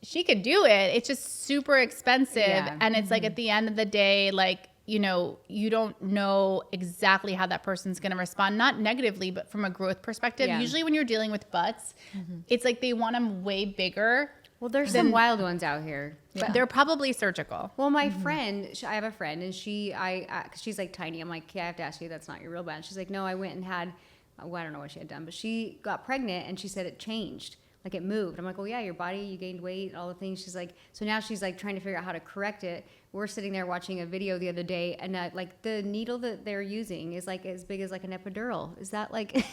she could do it. It's just super expensive. Yeah. And it's like at the end of the day, like, you don't know exactly how that person's going to respond, not negatively, but from a growth perspective. Yeah. Usually when you're dealing with butts, it's like they want them way bigger, Well, there's some wild ones out here. but they're probably surgical. Well, my friend, I have a friend, and cause she's like tiny. I'm like, okay, I have to ask you, that's not your real butt. And she's like, no, I went and had, well, I don't know what she had done, but she got pregnant, and she said it changed. Like it moved. I'm like, well, yeah, your body, you gained weight, all the things. She's like, so now she's like trying to figure out how to correct it. We're sitting there watching a video the other day, and like the needle that they're using is like as big as like an epidural. Is that like,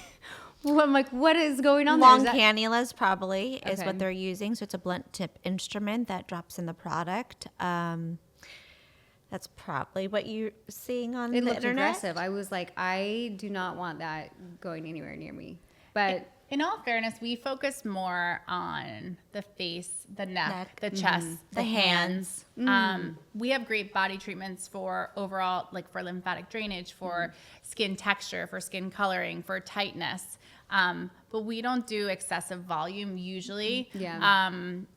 well, I'm like, what is going on Long there? Is that- cannulas probably is Okay. what they're using. So it's a blunt tip instrument that drops in the product. That's probably what you're seeing on It the looked internet. aggressive. I was like, I do not want that going anywhere near me. But In all fairness, we focus more on the face, the neck, the Neck. chest, the hands. Mm. We have great body treatments for overall, like for lymphatic drainage, for skin texture, for skin coloring, for tightness. But we don't do excessive volume usually Yeah.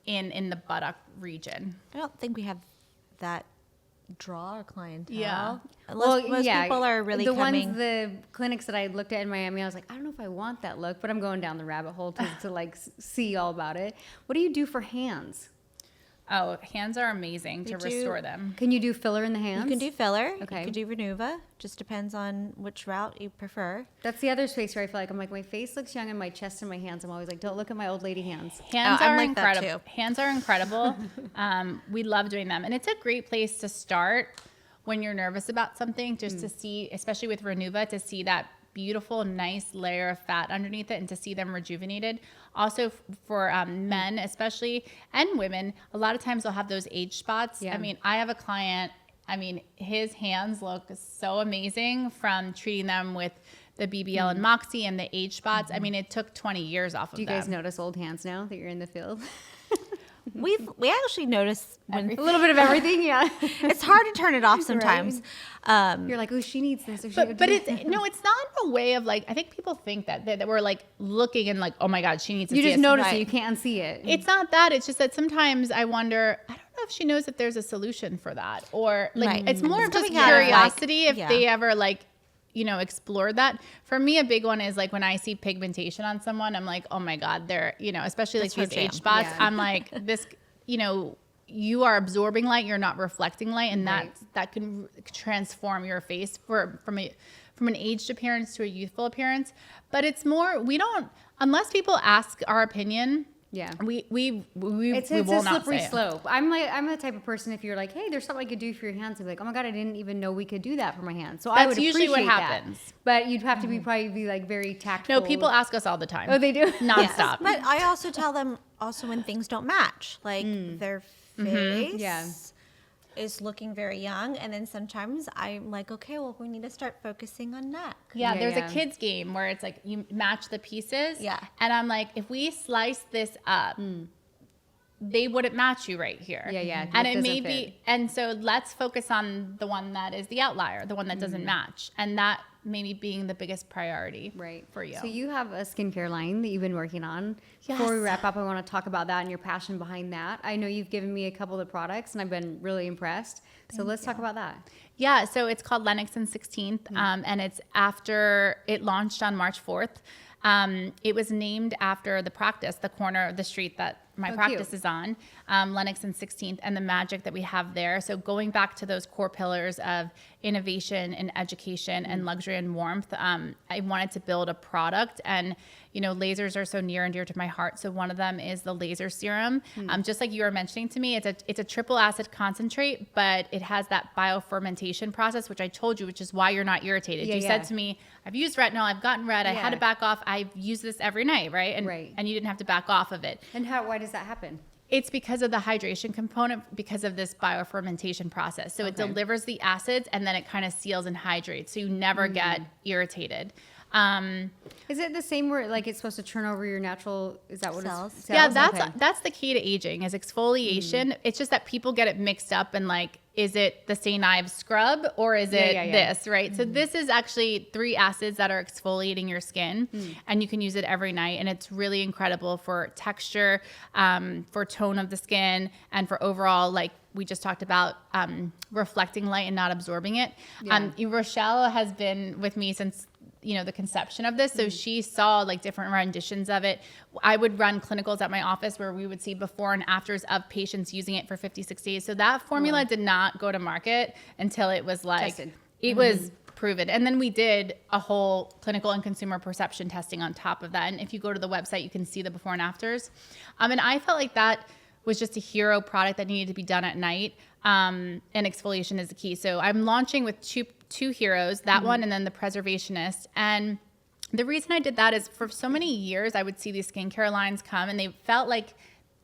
in the buttock region. I don't think we have that draw our clientele. Yeah. Unless most people are really coming. The clinics that I looked at in Miami, I was like, I don't know if I want that look, but I'm going down the rabbit hole to like see all about it. What do you do for hands? Oh, hands are amazing to We do- restore them. Can you do filler in the hands? You can do filler. Okay. You can do Renuva. Just depends on which route you prefer. That's the other space where I feel like I'm like, my face looks young and my chest and my hands. I'm always like, don't look at my old lady hands. Hands I'm are like that incredible. too. Hands are incredible. We love doing them. And it's a great place to start when you're nervous about something, just to see, especially with Renuva, to see that beautiful, nice layer of fat underneath it and to see them rejuvenated. Also for men especially, and women, a lot of times they'll have those age spots. Yeah. I mean, I have a client, his hands look so amazing from treating them with the BBL and Moxie and the age spots. I mean, it took 20 years off of Do you them. guys notice old hands now that you're in the field? We actually notice when A little bit of everything, yeah. it's hard to turn it off sometimes. You're like, oh, she needs this. Or But it's it's not a way of like, I think people think that we're like looking and like, oh my God, she needs to you see just us. notice Right. it. You can't see it. It's not that. It's just that sometimes I wonder, I don't know if she knows that there's a solution for that, or like Right. it's more It's of just coming out of, like, curiosity if yeah. they ever like, explored that. For me, a big one is like when I see pigmentation on someone, I'm like, oh my God, they're, especially like That's her these age jam. spots. Yeah. I'm like, this, you are absorbing light, you're not reflecting light, and Right. that can transform your face from an aged appearance to a youthful appearance. But it's more, we don't, unless people ask our opinion. Yeah. We It's we a will not slippery say it. slope. I'm the type of person, if you're like, hey, there's something I could do for your hands, I'm like, oh my God, I didn't even know we could do that for my hands. So I That's would usually what appreciate that. happens. But you'd have to probably be like very tactful. No, people ask us all the time. Oh, they do? Nonstop. But I also tell them also when things don't match, like their face Yeah. is looking very young, and then sometimes I'm like, okay, well, we need to start focusing on neck. Yeah, Yeah, there's yeah. a kids game where it's like you match the pieces. Yeah. And I'm like, if we slice this up, they wouldn't match you right here. Yeah, yeah, And it it doesn't may be, and so let's focus on the one that is the outlier, the one that doesn't match. And maybe being the biggest priority for you. So you have a skincare line that you've been working on. Before we wrap up, I want to talk about that and your passion behind that. I know you've given me a couple of the products and I've been really impressed. So let's talk about that. Yeah, so it's called Lennox and 16th, and it's after it launched on March 4th. It was named after the practice, the corner of the street that my practice is on, Lennox and 16th, and the magic that we have there. So going back to those core pillars of innovation and education and luxury and warmth, I wanted to build a product, and lasers are so near and dear to my heart. So one of them is the laser serum. Just like you were mentioning to me, it's a triple acid concentrate, but it has that biofermentation process, which I told you, which is why you're not irritated. You said to me, I've used retinol, I've gotten red, I had to back off. I've used this every night, right? And you didn't have to back off of it. And why does that happen? It's because of the hydration component, because of this biofermentation process. So it delivers the acids and then it kind of seals and hydrates. So you never get irritated. Is it the same where like it's supposed to turn over your natural, is that what cells? It's Yeah, that's the key to aging is exfoliation. It's just that people get it mixed up and like, is it the St. Ives scrub or is it this, right? So this is actually 3 acids that are exfoliating your skin and you can use it every night. And it's really incredible for texture, for tone of the skin, and for overall, like we just talked about, reflecting light and not absorbing it. Rochelle has been with me since the conception of this. So she saw like different renditions of it. I would run clinicals at my office where we would see before and afters of patients using it for 56 days. So that formula did not go to market until it was like, tested. It was proven. And then we did a whole clinical and consumer perception testing on top of that. And if you go to the website, you can see the before and afters. And I felt like that was just a hero product that needed to be done at night. And exfoliation is the key. So I'm launching with two heroes, that one and then the Preservationist. And the reason I did that is for so many years, I would see these skincare lines come and they felt like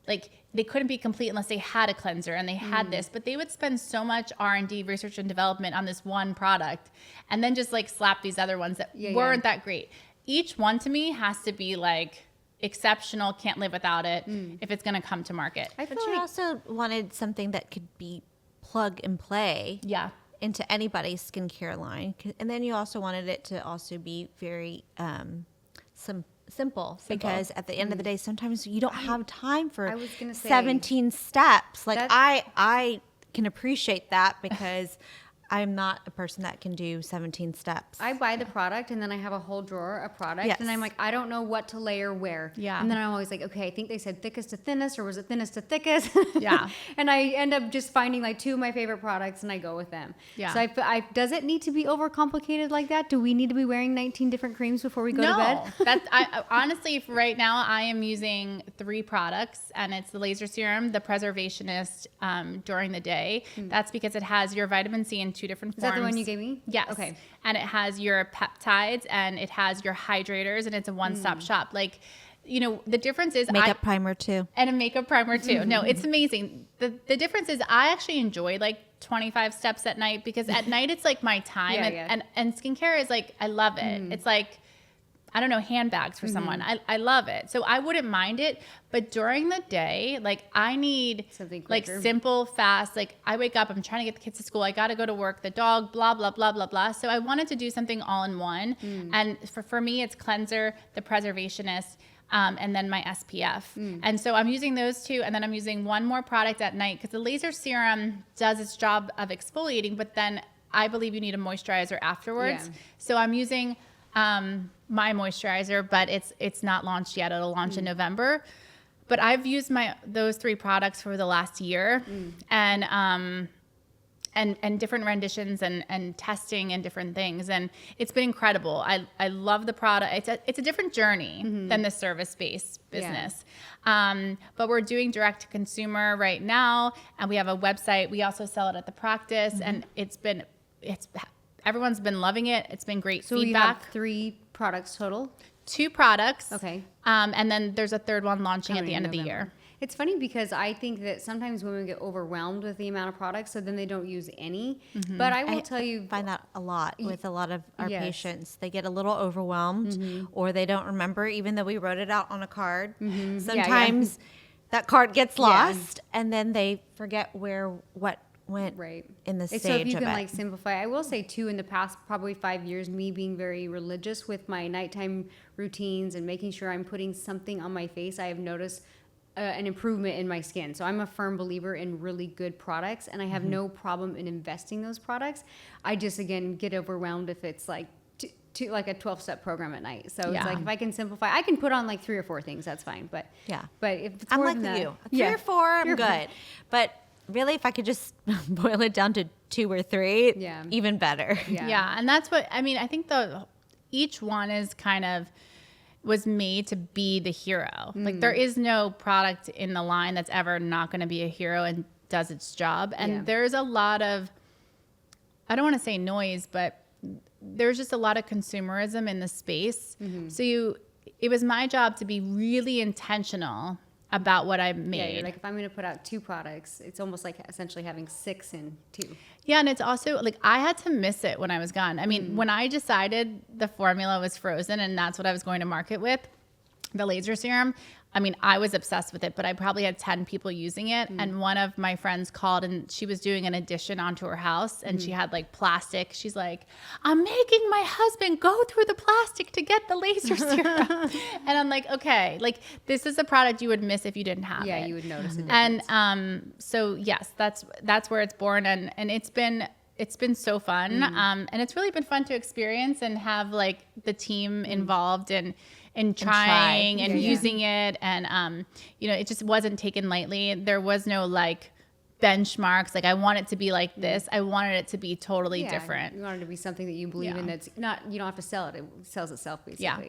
they couldn't be complete unless they had a cleanser and they had this, but they would spend so much R&D, research and development on this one product and then just like slap these other ones that weren't that great. Each one to me has to be like exceptional, can't live without it if it's going to come to market. But you also wanted something that could be plug and play into anybody's skincare line. And then you also wanted it to also be very simple, because at the end of the day, sometimes you don't have time for 17 steps. Like I can appreciate that because I'm not a person that can do 17 steps. I buy the product and then I have a whole drawer of product and I'm like, I don't know what to layer where. Yeah. And then I'm always like, okay, I think they said thickest to thinnest, or was it thinnest to thickest? Yeah. And I end up just finding like 2 of my favorite products and I go with them. Yeah. So does it need to be overcomplicated like that? Do we need to be wearing 19 different creams before we go to bed? Honestly, right now I am using 3 products, and it's the laser serum, the Preservationist during the day. That's because it has your vitamin C in 2 different forms. Is that the one you gave me? Yes. Okay. And it has your peptides and it has your hydrators, and it's a one-stop shop. Like, the difference is makeup primer too. And a makeup primer too. No, it's amazing. The difference is I actually enjoy like 25 steps at night, because at night it's like my time and skincare is like, I love it. It's like, I don't know, handbags for someone. I love it. So I wouldn't mind it. But during the day, like I need something like simple, fast. Like I wake up, I'm trying to get the kids to school. I got to go to work, the dog, blah, blah, blah, blah, blah. So I wanted to do something all in one. And for me, it's cleanser, the Preservationist, and then my SPF. And so I'm using those 2. And then I'm using one more product at night, because the laser serum does its job of exfoliating, but then I believe you need a moisturizer afterwards. Yeah. So I'm using my moisturizer, but it's not launched yet. It'll launch in November. But I've used those 3 products for the last year, and different renditions and testing and different things, and it's been incredible. I love the product. It's a different journey than the service-based business. But we're doing direct to consumer right now, and we have a website. We also sell it at the practice, and everyone's been loving it. It's been great feedback. So you have 3 products total? 2 products. Okay. And then there's a 3rd one launching at the end of the year. It's funny because I think that sometimes women get overwhelmed with the amount of products, so then they don't use any. But I will tell you, find that a lot with a lot of our patients. They get a little overwhelmed, or they don't remember, even though we wrote it out on a card. Sometimes that card gets lost, and then they forget what went Right. in the So if stage you of can it. like simplify, I will say too, in the past probably 5 years, me being very religious with my nighttime routines and making sure I'm putting something on my face, I have noticed an improvement in my skin. So I'm a firm believer in really good products, and I have no problem in investing those products. I just, again, get overwhelmed if it's like like a 12-step program at night. So it's Yeah. like if I can simplify, I can put on like 3 or 4 things. That's fine. But Yeah. but if it's I'm more like than with that, you. 3 or 4, I'm You're good. But really, if I could just boil it down to 2 or 3, Yeah. even better. Yeah. And that's what I mean. I think each one is kind of was made to be the hero. Like there is no product in the line that's ever not going to be a hero and does its job. And Yeah. there's a lot of, I don't want to say noise, but there's just a lot of consumerism in the space. So it was my job to be really intentional about what I Yeah, made. you're like, if I'm going to put out 2 products, it's almost like essentially having 6 in 2. Yeah, and it's also like I had to miss it when I was gone. I mean, when I decided the formula was frozen and that's what I was going to market with, the laser serum, I mean, I was obsessed with it, but I probably had 10 people using it. And one of my friends called and she was doing an addition onto her house and she had like plastic. She's like, I'm making my husband go through the plastic to get the laser serum. And I'm like, okay, like this is a product you would miss if you didn't have it. Yeah, you would notice a difference. And so yes, that's where it's born, and it's been so fun, and it's really been fun to experience and have like the team involved in trying and Yeah. using it, and it just wasn't taken lightly. There was no like benchmarks. Like I want it to be like this. I wanted it to be totally different. You want it to be something that you believe Yeah. in. That's not, you don't have to sell it. It sells itself basically. Yeah.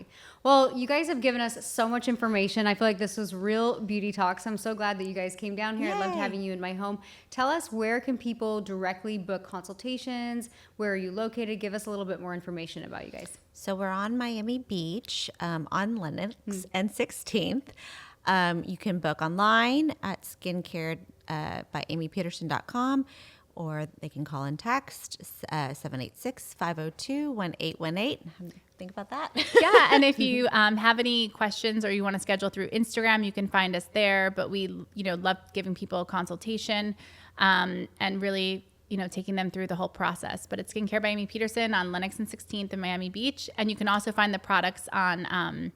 Well, you guys have given us so much information. I feel like this was real beauty talks. I'm so glad that you guys came down here. I loved Yay. having you in my home. Tell us, where can people directly book consultations? Where are you located? Give us a little bit more information about you guys. So we're on Miami Beach on Lennox and 16th. You can book online at skincare by amypeterson.com, or they can call and text 786-502-1818. Think about that. Yeah, and if you have any questions or you want to schedule through Instagram, you can find us there. But we, love giving people a consultation and really, taking them through the whole process. But it's Skincare by Amy Peterson on Lennox and 16th in Miami Beach. And you can also find the products on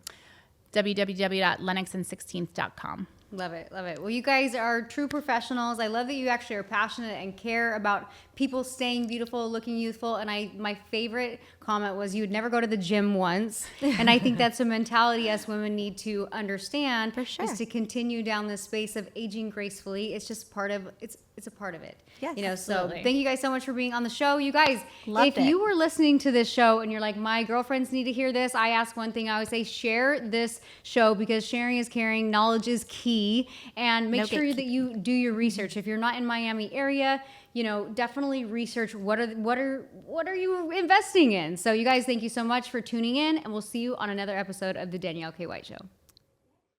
www.lennoxand16th.com. Love it. Love it. Well, you guys are true professionals. I love that you actually are passionate and care about people staying beautiful, looking youthful. And my favorite comment was you would never go to the gym once. And I think that's a mentality us women need to understand. For sure. Is to continue down this space of aging gracefully. It's just part of, it's a part of it. Yes, So absolutely. thank you guys so much for being on the show. You guys, Loved if it. you were listening to this show and you're like, my girlfriends need to hear this, I ask one thing. I always say, share this show, because sharing is caring. Knowledge is key. And make No sure that you do your research. If you're not in Miami area, definitely research what are you investing in. So you guys, thank you so much for tuning in, and we'll see you on another episode of the Danielle K. White Show.